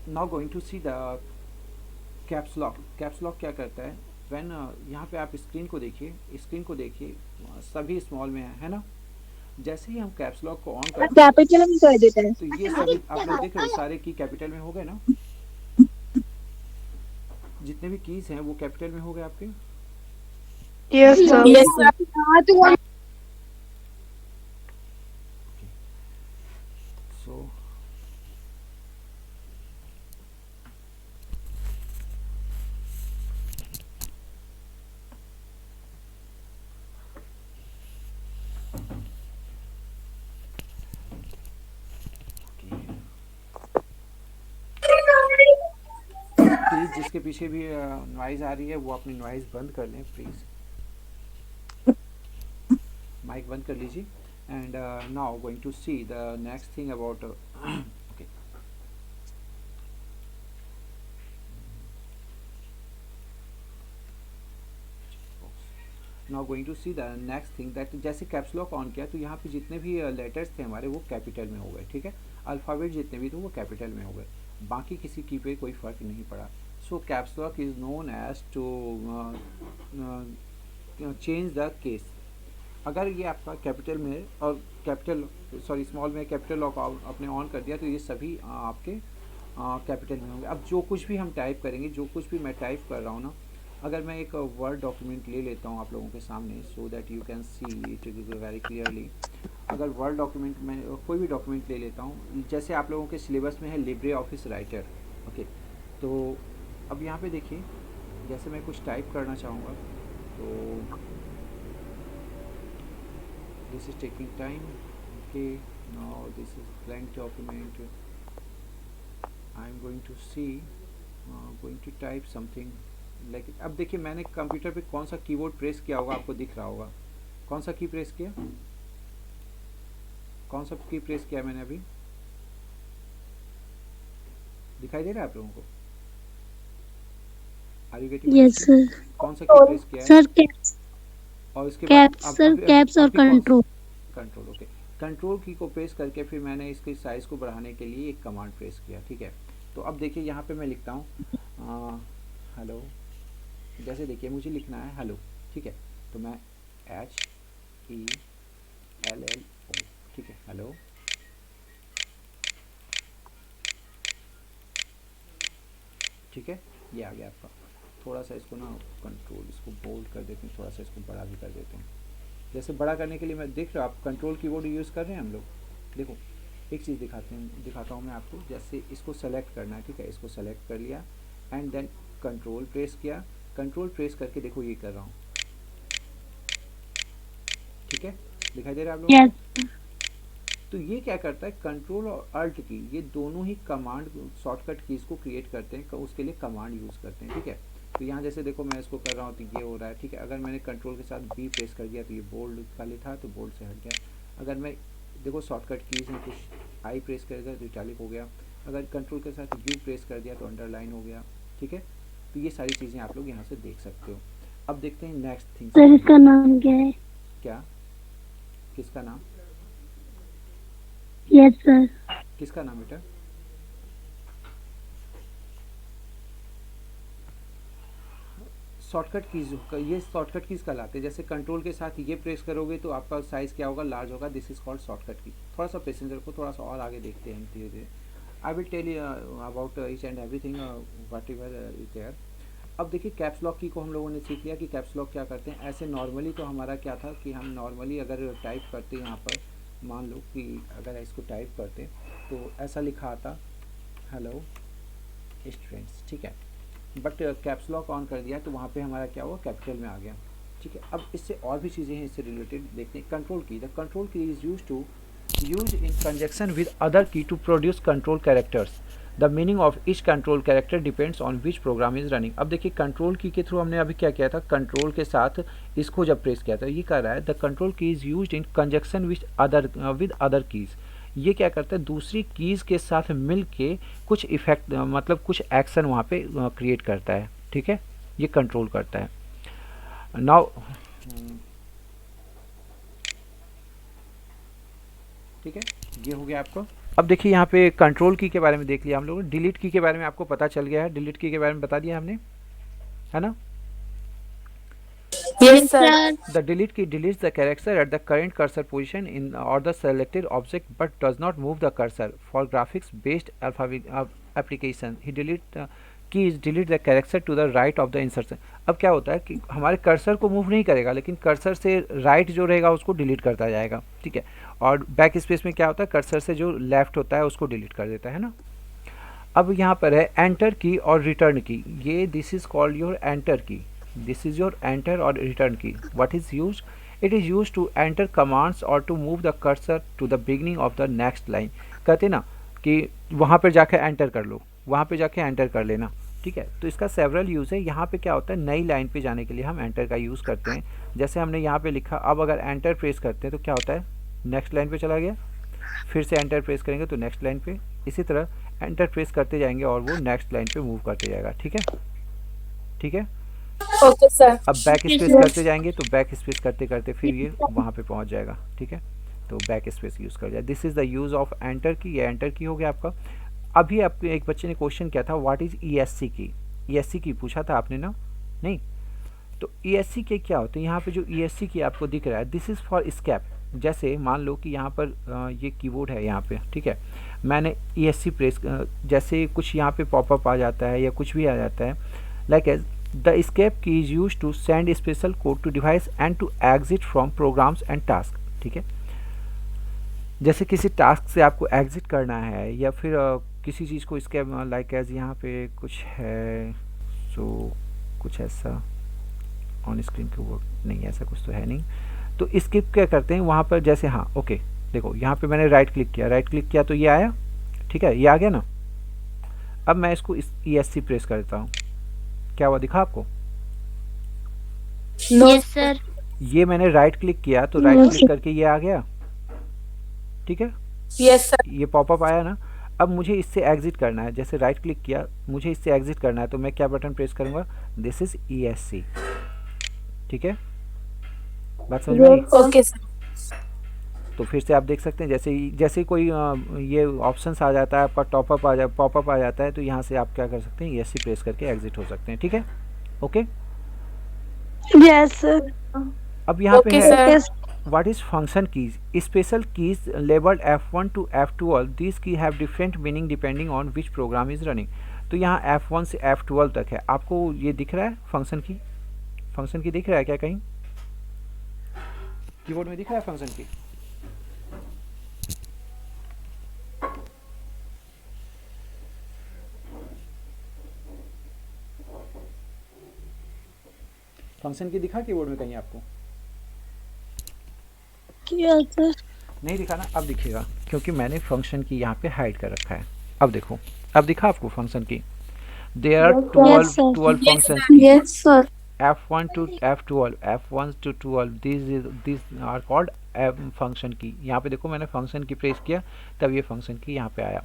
Now going to see the caps lock. Caps lock क्या करता है? व्हेन यहाँ पे आप स्क्रीन को देखिए, स्क्रीन को देखिए, सभी स्मॉल में है ना। जैसे ही हम कैप्स लॉक को ऑन करते हैं कैपिटल में कर देते हैं। तो ये सभी आप लोग देख रहे हो, सारे की कैपिटल में हो गए ना, जितने भी कीज हैं वो कैपिटल में हो गए आपके। Yes sir. Yes sir. So please जिसके पीछे भी नॉइज़ आ रही है वो अपनी नॉइज़ बंद कर लें प्लीज़, माइक बंद कर लीजिए। And now going to see the next thing about okay. Now going to see the next thing that, जैसे कैप्स लॉक ऑन किया तो यहाँ पे जितने भी लेटर्स थे हमारे वो कैपिटल में हो गए, ठीक है। अल्फ़ाबेट जितने भी थे वो कैपिटल में हो गए, बाकी किसी की पे कोई फ़र्क नहीं पड़ा। So caps lock is known as to change the case. अगर ये आपका कैपिटल में है और कैपिटल सॉरी स्मॉल में कैपिटल लॉक आपने ऑन कर दिया तो ये सभी आपके कैपिटल में होंगे। अब जो कुछ भी हम टाइप करेंगे, जो कुछ भी मैं टाइप कर रहा हूँ ना, अगर मैं एक वर्ड डॉक्यूमेंट ले लेता हूँ आप लोगों के सामने सो that you can see it very clearly. अगर वर्ड डॉक्यूमेंट में कोई भी डॉक्यूमेंट ले लेता हूँ, जैसे आप लोगों के सिलेबस में है लिब्रे ऑफिस राइटर, ओके। तो अब यहाँ पे देखिए, जैसे मैं कुछ टाइप करना चाहूँगा तो this is taking time, okay. Now this is blank document. I'm going to see going to type something like, अब देखिए मैंने कंप्यूटर पे कौन सा कीबोर्ड प्रेस किया होगा, आपको दिख रहा होगा कौन सा की प्रेस किया, कौन सा की प्रेस किया मैंने अभी, दिखाई दे रहा है आप लोगों को? Are you getting? Yes sir. कौन सा की प्रेस किया है? Sir caps. और इसके बाद कैप्स सर, कैप्स और control. Control, okay. Control key को प्रेस करके फिर मैंने इसके साइज़ को बढ़ाने के लिए एक कमांड प्रेस किया, ठीक है। तो अब देखिए यहाँ पे मैं लिखता हूँ हेलो, जैसे देखिए मुझे लिखना है हेलो, ठीक है। तो मैं HELLO, ठीक है, हेलो। ठीक है, ये आ गया आपका। थोड़ा सा इसको ना कंट्रोल, इसको बोल्ड कर देते हैं, थोड़ा सा इसको बड़ा भी कर देते हैं। जैसे बड़ा करने के लिए मैं देख रहा हूँ आप कंट्रोल कीबोर्ड यूज़ कर रहे हैं हम लोग। देखो एक चीज़ दिखाता हूँ मैं आपको। जैसे इसको सेलेक्ट करना है, ठीक है, इसको सेलेक्ट कर लिया एंड देन कंट्रोल प्रेस किया। कंट्रोल प्रेस करके देखो ये कर रहा हूँ, ठीक है, दिखाई दे रहा है आप लोगों यस को? तो ये क्या करता है, कंट्रोल और अल्ट की ये दोनों ही कमांड शॉर्टकट कीज को क्रिएट करते हैं, उसके लिए कमांड यूज करते हैं। ठीक है, तो यहाँ जैसे देखो मैं इसको कर रहा हूँ तो ये हो रहा है। ठीक है, अगर मैंने कंट्रोल के साथ बी प्रेस कर दिया तो ये बोल्ड खाली था तो बोल्ड से हट गया। अगर मैं देखो शॉर्टकट कीज में कुछ आई प्रेस कर दिया तो इटैलिक हो गया। अगर कंट्रोल के साथ यू प्रेस कर दिया तो अंडरलाइन हो गया। ठीक है, तो ये सारी चीज़ें आप लोग यहाँ से देख सकते हो। अब देखते हैं नेक्स्ट थिंग। सर इसका नाम क्या है? क्या, किसका नाम? Yes sir. किसका नाम बेटा? शॉर्टकट कीज, ये शॉर्टकट कीज कहलाते हैं। जैसे कंट्रोल के साथ ये प्रेस करोगे तो आपका साइज क्या होगा, लार्ज होगा। दिस इज कॉल्ड शॉर्टकट की। थोड़ा सा पेशेंस रखो, थोड़ा सा और आगे देखते हैं धीरे धीरे। I will tell you about each and everything whatever is there. अब देखिए कैप्स लॉक की को हम लोगों ने सीख लिया कि कैप्स लॉक क्या करते हैं। ऐसे नॉर्मली तो हमारा क्या था कि हम नॉर्मली अगर टाइप करते यहाँ पर, मान लो कि अगर इसको टाइप करते तो ऐसा लिखा आता, हेलो स्टूडेंट्स। ठीक है, बट कैप्स लॉक ऑन कर दिया तो वहाँ पे हमारा क्या हुआ, कैपिटल में आ गया। ठीक है, अब इससे और भी चीज़ें हैं इससे रिलेटेड देखते हैं। Control key, the control key is use in conjunction with other key to produce control characters. The meaning of each control character depends on which program is running. अब देखिए कंट्रोल की के थ्रू हमने अभी क्या किया था, कंट्रोल के साथ इसको जब प्रेस किया था, ये कह रहा है the control key is use in conjunction with other keys. ये क्या करता है, दूसरी कीज़ के साथ मिल के कुछ इफेक्ट मतलब कुछ एक्शन वहाँ पे क्रिएट करता है। ठीक है, ये कंट्रोल करता है। नाउ ठीक है, ये हो गया आपको। अब देखिए यहाँ पे कंट्रोल की के बारे में देख लिया हम लोगों ने। डिलीट की के बारे में आपको पता चल गया है, डिलीट की के बारे में बता दिया हमने, है ना? Yes, sir. The delete key deletes the character at the current cursor position in or the selected object but does not move the cursor. For graphics based application, he keys delete the character to the right of the insertion. अब क्या होता है कि हमारे cursor को move नहीं करेगा, लेकिन कर्सर से राइट जो रहेगा उसको डिलीट करता जाएगा। ठीक है, और बैक स्पेस में क्या होता है, कर्सर से जो लेफ्ट होता है उसको डिलीट कर देता है ना। अब यहाँ पर है एंटर की और रिटर्न की। ये this is called your enter की। This is your enter or return key. What is used? It is used to enter commands or to move the cursor to the beginning of the next line. कहते ना कि वहाँ पर जाके enter कर लो, वहाँ पे जाके एंटर कर लेना। ठीक है, तो इसका सेवरल यूज़ है। यहाँ पे क्या होता है, नई लाइन पे जाने के लिए हम एंटर का यूज़ करते हैं। जैसे हमने यहाँ पे लिखा, अब अगर एंटर प्रेस करते हैं तो क्या होता है, नेक्स्ट लाइन पे चला गया। फिर से एंटर प्रेस करेंगे तो नेक्स्ट लाइन पे, इसी तरह एंटर प्रेस करते जाएंगे और वो नेक्स्ट लाइन पे मूव करते जाएगा। ठीक है, ठीक है। Okay, sir. अब बैक स्पेस करते जाएंगे तो बैक स्पेस करते करते फिर ये वहाँ पे पहुँच जाएगा। ठीक है, तो बैक स्पेस यूज़ कर जाए। This is the use of enter की। ये एंटर की हो गया आपका। अभी आपके एक बच्चे ने क्वेश्चन किया था, व्हाट इज़ ESC की। ESC की पूछा था आपने ना, नहीं? तो ESC के क्या होते हैं, यहाँ पे जो ESC की आपको दिख रहा है, दिस इज़ फॉर स्केप। जैसे मान लो कि यहाँ पर ये कीबोर्ड है यहाँ पे। ठीक है, मैंने ESC प्रेस, जैसे कुछ यहाँ पे पॉपअप आ जाता है या कुछ भी आ जाता है, like as the escape key is used to send special code to device and to exit from programs and tasks. ठीक है, जैसे किसी टास्क से आपको एग्जिट करना है या फिर किसी चीज़ को इसके लाइक एज यहाँ पे कुछ है, सो कुछ ऐसा ऑन स्क्रीन कीबोर्ड नहीं, ऐसा कुछ तो है नहीं। तो स्किप क्या करते हैं वहाँ पर, जैसे हाँ ओके देखो यहाँ पे मैंने राइट क्लिक किया तो ये आया। ठीक है, ये आ गया ना। अब मैं इसको ESC प्रेस करता हूँ, क्या हुआ दिखा आपको? Yes sir. ये मैंने राइट क्लिक किया तो राइट क्लिक करके ये आ गया। ठीक है, Yes, sir. ये पॉपअप आया ना। अब मुझे इससे एग्जिट करना है, जैसे राइट क्लिक किया, मुझे इससे एग्जिट करना है तो मैं क्या बटन प्रेस करूंगा, दिस इज ESC। ठीक है, बात समझ में आई? Okay, sir. तो फिर से आप देख सकते हैं, जैसे कोई ये ऑप्शंस आ जाता है आपका, पॉपअप आ जाता है, तो यहाँ से आप क्या कर सकते हैं, ESC प्रेस करके एग्जिट हो सकते हैं। ठीक है, ओके। Yes, sir. अब यहाँ पे Okay, है sir. what is function keys. Special keys labeled F1 to F12. These key have different meaning depending on which program is running. तो यहाँ F1 से F12 तक है। आपको ये दिख रहा है फंक्शन की? फंक्शन की दिख रहा है क्या कहीं कीबोर्ड में दिख रहा है फंक्शन की? फंक्शन की दिखा कीबोर्ड में कहीं आपको? किया सर। नहीं दिखा ना, अब दिखेगा क्योंकि मैंने फंक्शन की यहाँ पे हाइड कर रखा है। अब देखो, अब दिखा आपको function key. There are yes 12 sir. 12 Yes, functions sir. Key, yes sir. F1 to F12, F1 to 12, these are called function key. यहाँ पे देखो मैंने फंक्शन की प्रेस किया तब ये फंक्शन की यहाँ पे आया।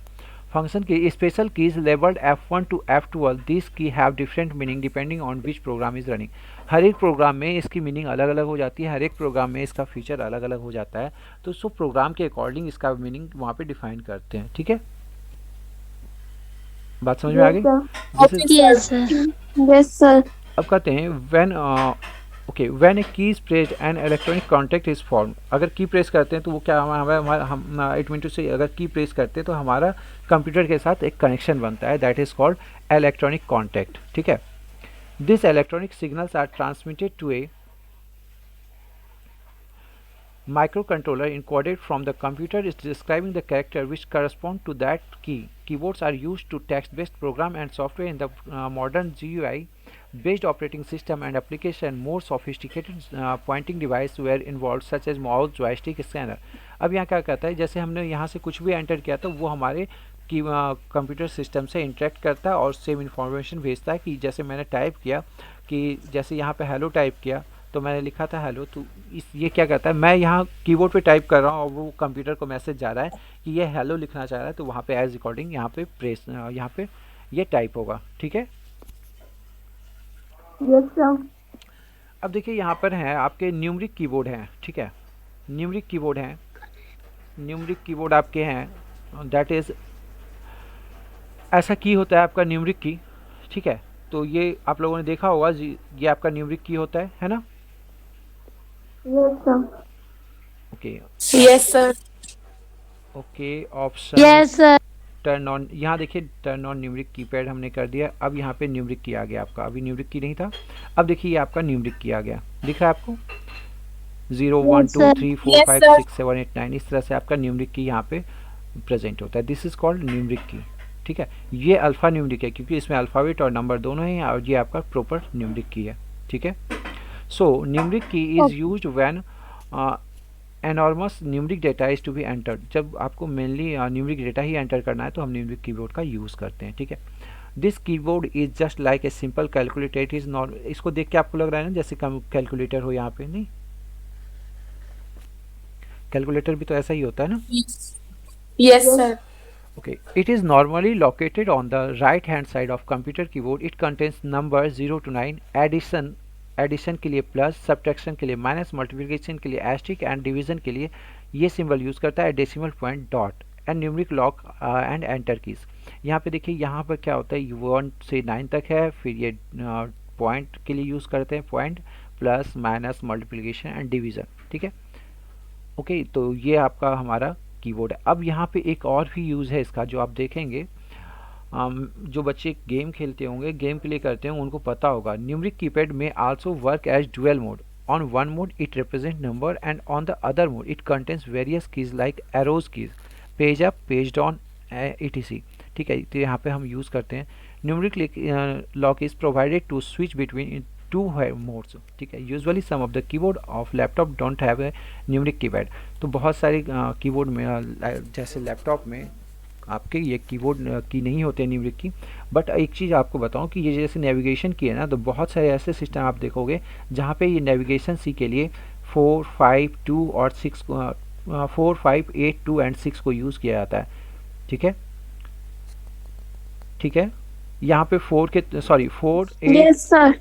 Function key special keys labelled F1 to F12, this key have different meaning depending on which program is running. हर एक प्रोग्राम में इसकी मीनिंग अलग अलग हो जाती है, हर एक प्रोग्राम में इसका फीचर अलग अलग हो जाता है, तो सो प्रोग्राम के अकॉर्डिंग इसका मीनिंग वहाँ पे डिफाइन करते हैं। ठीक है, बात समझ में आ गई? This is Okay, yes sir. Sir. Yes sir. अब कहते हैं व्हेन ओके व्हेन ए की is pressed an electronic contact is form. अगर की प्रेस करते हैं तो वो क्या हम इट मीन टू से अगर की प्रेस करते हैं तो हमारा कंप्यूटर के साथ एक कनेक्शन बनता है, that is called electronic contact. ठीक है, this electronic signals are transmitted to a microcontroller encoded from the computer is describing the character which correspond to that key. Keyboards are used to text-based program and software in the modern GUI based operating system and application. More sophisticated pointing device were involved such as mouse, joystick, scanner. अब यहाँ क्या कहता है, जैसे हमने यहाँ से कुछ भी एंटर किया तो वो हमारे की कंप्यूटर सिस्टम से इंटरेक्ट करता है और सेम इन्फॉर्मेशन भेजता है। कि जैसे मैंने टाइप किया, कि जैसे यहाँ पे हेलो टाइप किया तो मैंने लिखा था हेलो, तो इस ये क्या करता है, मैं यहाँ कीबोर्ड पे टाइप कर रहा हूँ और वो कंप्यूटर को मैसेज जा रहा है कि ये हेलो लिखना चाह रहा है, तो वहाँ पे एज रिकॉर्डिंग यहाँ पे प्रेस यहाँ पे ये टाइप होगा। ठीक है, यस सर। अब देखिए यहाँ पर है आपके न्यूमरिक कीबोर्ड हैं। ठीक है, न्यूमरिक कीबोर्ड हैं, न्यूमरिक कीबोर्ड आपके हैं, दैट इज ऐसा की होता है आपका न्यूमरिक की। ठीक है, तो ये आप लोगों ने देखा होगा ये आपका न्यूमरिक की होता है ना? Yes sir. Okay yes sir. Okay, option yes sir. Turn on, यहाँ देखिए टर्न ऑन न्यूमरिक कीपैड हमने कर दिया। अब यहाँ पे न्यूमरिक की आ गया आपका, अभी न्यूमरिक की नहीं था, अब देखिए ये आपका न्यूमरिक की आ गया, दिख रहा है आपको 0 1 2 3 4 Yes, 5 sir. 6 7 8 9, इस तरह से आपका न्यूमरिक की यहाँ पे प्रेजेंट होता है। दिस इज कॉल्ड न्यूमरिक की। ठीक है, ये अल्फ़ा न्यूमरिक है क्योंकि इसमें अल्फ़ाबेट और नंबर दोनों हैं, और ये आपका प्रॉपर न्यूमरिक की है। ठीक है, so numeric key is used when enormous numeric data is to be entered. जब आपको मेनली न्यूमरिक डेटा ही एंटर करना है तो हम न्यूमरिक कीबोर्ड का यूज़ करते हैं। ठीक है, this keyboard is just like a simple calculator, it is not, इसको देख के आपको लग रहा है ना जैसे कैलकुलेटर हो, यहाँ पे नहीं, कैलकुलेटर भी तो ऐसा ही होता है ना। Yes, sir. Okay, it is normally located on the right hand side of computer keyboard. It contains numbers 0 to 9, addition के लिए प्लस, सब्ट्रैक्शन के लिए माइनस, मल्टीप्लिकेशन के लिए एस्ट्रिक एंड डिवीजन के लिए ये सिंबल यूज़ करता है, decimal point, dot and numeric lock and enter keys. यहाँ पे देखिए यहाँ पर क्या होता है, 1 से 9 तक है, फिर ये पॉइंट के लिए यूज़ करते हैं, point plus minus multiplication and division. ठीक है, ओके, तो ये आपका हमारा कीबोर्ड है। अब यहाँ पे एक और भी यूज़ है इसका जो आप देखेंगे, जो बच्चे गेम खेलते होंगे, गेम प्ले करते हैं, उनको पता होगा। न्यूमरिक कीपैड में also work as dual mode. On one mode it represent number and on the other mode it contains various keys like arrows keys, page up, page down, etc। ठीक है, तो यहाँ पे हम यूज़ करते हैं। Numeric lock is provided to switch between two modes. ठीक है, usually some of the keyboard of laptop don't have a numeric keypad. तो बहुत सारे कीबोर्ड में जैसे लैपटॉप में आपके ये कीबोर्ड की नहीं होते न्यूमरिक की। बट एक चीज़ आपको बताऊं कि ये जैसे नेविगेशन की है ना, तो बहुत सारे ऐसे सिस्टम आप देखोगे जहाँ पे ये नेविगेशन सी के लिए 4 5 2 और 6 4 5 8 2 एंड 6 को यूज़ किया जाता है। ठीक है, ठीक है, यहाँ पे 4 4 8 यस सर।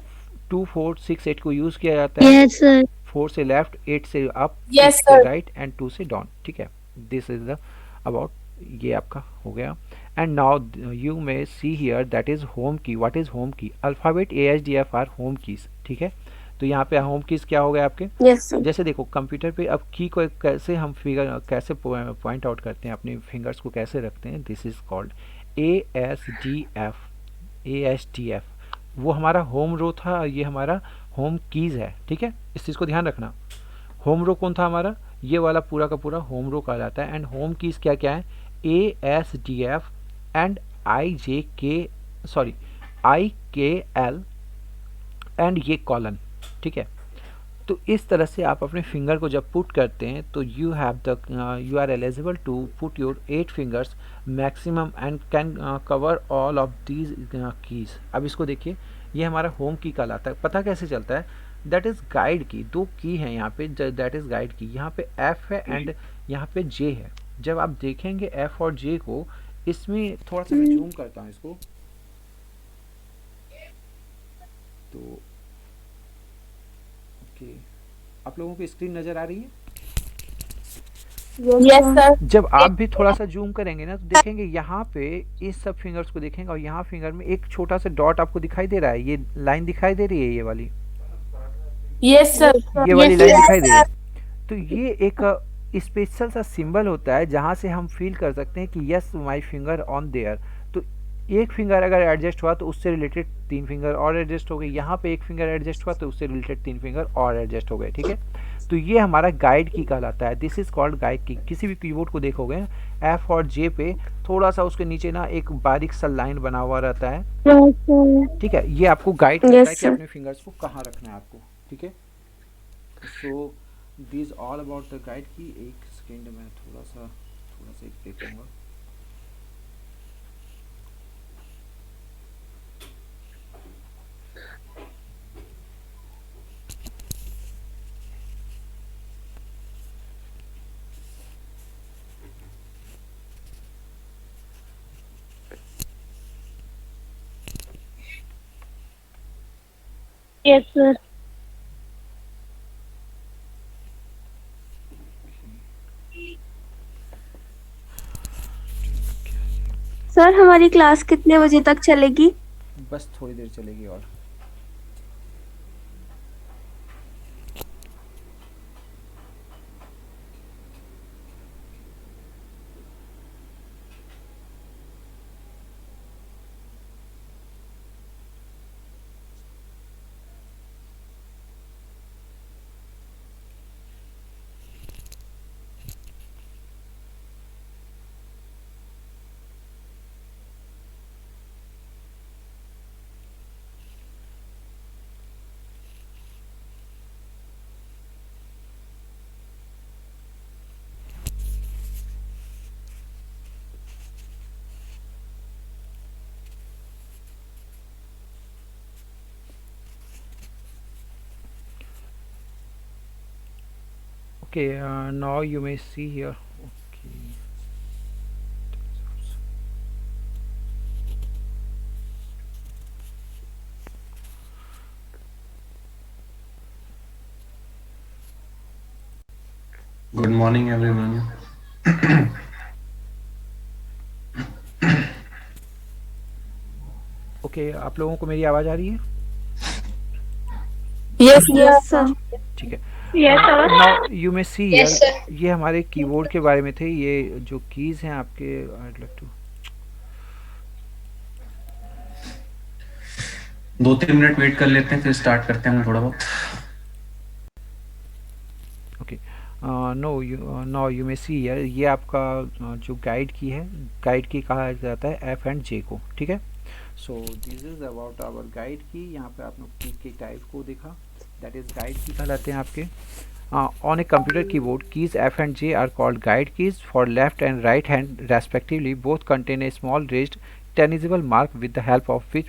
2 4 6 8 को यूज़ किया जाता है। Yes sir. 4 से लेफ्ट, 8 से अप, Yes, 6 से sir. राइट एंड 2 से डाउन। ठीक है, दिस इज द अबाउट, ये आपका हो गया। And now you may see here that is home key. What is home key? Alphabet AHDF are home keys. ठीक है, तो यहाँ पे होम कीज क्या हो गए आपके? Yes sir. जैसे देखो कंप्यूटर पे अब की को कैसे हम फिगर कैसे पॉइंट आउट करते हैं, अपने फिंगर्स को कैसे रखते हैं, this is called ASDF। ASDF वो हमारा होम रो था, ये हमारा होम कीज है। ठीक है, इस चीज़ को ध्यान रखना। होम रो कौन था हमारा? ये वाला पूरा का पूरा होम रो कहलाता है। एंड होम कीज क्या क्या है? ASDF एंड IKL एंड ये कॉलन। ठीक है, तो इस तरह से आप अपने फिंगर को जब पुट करते हैं तो you have the you are eligible to put your 8 fingers maximum and can cover all of these keys. अब इसको देखिए, ये हमारा होम की कहलाता है। पता कैसे चलता है? दैट इज़ गाइड की। दो की हैं यहाँ पे, दैट इज़ गाइड की। यहाँ पे एफ है एंड यहाँ पे जे है। जब आप देखेंगे एफ और जे को, इसमें थोड़ा सा मैं जूम करता हूँ इसको, तो ओके, आप लोगों को स्क्रीन नज़र आ रही है? Yes, sir. जब आप भी थोड़ा सा जूम करेंगे ना तो देखेंगे यहाँ पे इस सब फिंगर्स को देखेंगे और यहाँ फिंगर में एक छोटा सा डॉट आपको दिखाई दे रहा है, ये लाइन दिखाई दे रही है, ये वाली, Yes, sir. ये वाली Yes, लाइन sir. दिखाई दे रही है। तो ये एक स्पेशल सा सिंबल होता है जहाँ से हम फील कर सकते हैं कि yes my finger on their. तो एक फिंगर अगर एडजस्ट हुआ तो उससे रिलेटेड 3 फिंगर और एडजस्ट हो गए, यहाँ पे एक फिंगर एडजस्ट हुआ तो उससे रिलेटेड 3 फिंगर और एडजस्ट हो गए, ठीक है। तो ये हमारा गाइड की कहलाता है। दिस इज कॉल्ड गाइड की। किसी भी कीबोर्ड को देखोगे एफ और जे पे थोड़ा सा उसके नीचे ना एक बारीक सा लाइन बना हुआ रहता है, Yes, sir. ठीक है। ये आपको गाइड करता Yes, है कि sir. अपने फिंगर्स को कहाँ रखना है आपको, ठीक है। So this all about the guide की। एक सेकेंड में थोड़ा सा एक देखूंगा। Yes, sir. सर हमारी क्लास कितने बजे तक चलेगी? बस थोड़ी देर चलेगी और। Okay, now you may see here. Okay. Good morning, everyone. Okay, आप लोगों को मेरी आवाज़ आ रही है? Yes, sir. Yes sir. ठीक है। Yes, sir. Now you may see Yes, here, ये हमारे कीबोर्ड के बारे में थे। ये जो कीज हैं आपके, I'd like to 2-3 minute wait कर लेते हैं, फिर स्टार्ट करते हैं हम थोड़ा बहुत। Okay, now you may see here, ये आपका जो गाइड की है, गाइड की कहा जाता है एफ एंड जे को, ठीक है। So this is about our guide key. यहाँ पे आपने की के टाइप को देखा, दैट इज गाइड की कहलाते हैं आपके। On a computer keyboard, keys F and J are called guide keys for left and right hand respectively. Both contain a small raised tenable mark with the help of which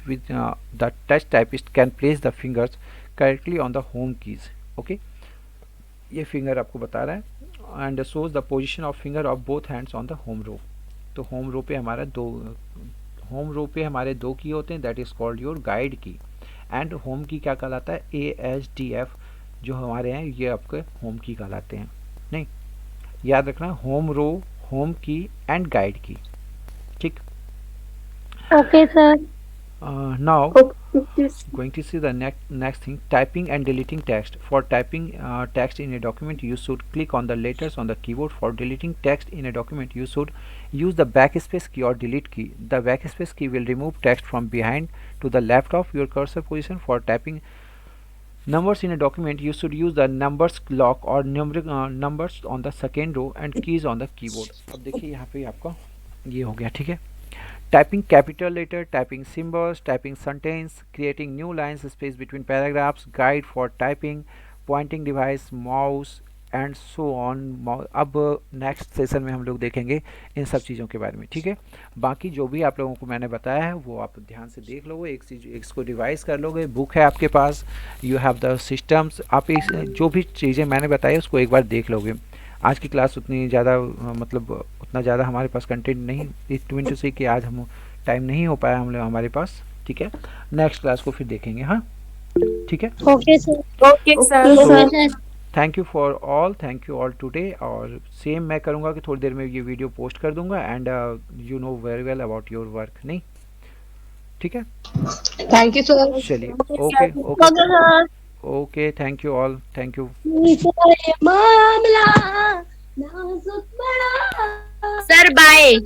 the touch typist can place the fingers correctly on the home keys. Okay, ये finger आपको बता रहा है and shows the position of finger of both hands on the home row. तो home रो पे हमारे दो की होते हैं, that is called your guide की। एंड होम की क्या कहलाता है? ASDF जो हमारे हैं ये आपके होम की कहलाते हैं। नहीं, याद रखना, होम रो, होम की एंड गाइड की, ठीक। Okay, sir. Now Okay. going to see the next thing, typing and deleting text. For typing text in a document, you should click on the letters on the keyboard. For deleting text in a document, you should use the backspace key or delete key. The backspace key will remove text from behind to the left of your cursor position. For typing numbers in a document, you should use the numbers lock or numeric numbers on the second row and keys on the keyboard. अब देखिए यहाँ पे आपका ये हो गया, ठीक है। Typing capital letter, typing symbols, typing sentence, creating new lines space between paragraphs, guide for typing, pointing device, mouse and so on. अब नेक्स्ट सेशन में हम लोग देखेंगे इन सब चीज़ों के बारे में, ठीक है। बाकी जो भी आप लोगों को मैंने बताया है वो आप ध्यान से देख लोगे, एक चीज़ इसको रिवाइज कर लोगे, बुक है आपके पास, यू हैव द सिस्टम्स, आप इस जो भी चीज़ें मैंने बताई उसको एक बार देख लोगे। आज की क्लास उतनी ज़्यादा मतलब उतना ज़्यादा हमारे पास कंटेंट नहीं, इट मीन टू से कि आज हम टाइम नहीं हो पाया हम लोग हमारे पास, ठीक है। नेक्स्ट क्लास को फिर देखेंगे, हाँ ठीक है। Okay sir. Okay, sir. So, thank you for all, thank you all today. और सेम मैं करूँगा कि थोड़ी देर में ये वीडियो पोस्ट कर दूंगा and you know very well about your work, नहीं ठीक है। Thank you, sir. चलिए okay okay okay sir. Okay, thank you all, thank you. मामला नाजुक बड़ा सर बाय।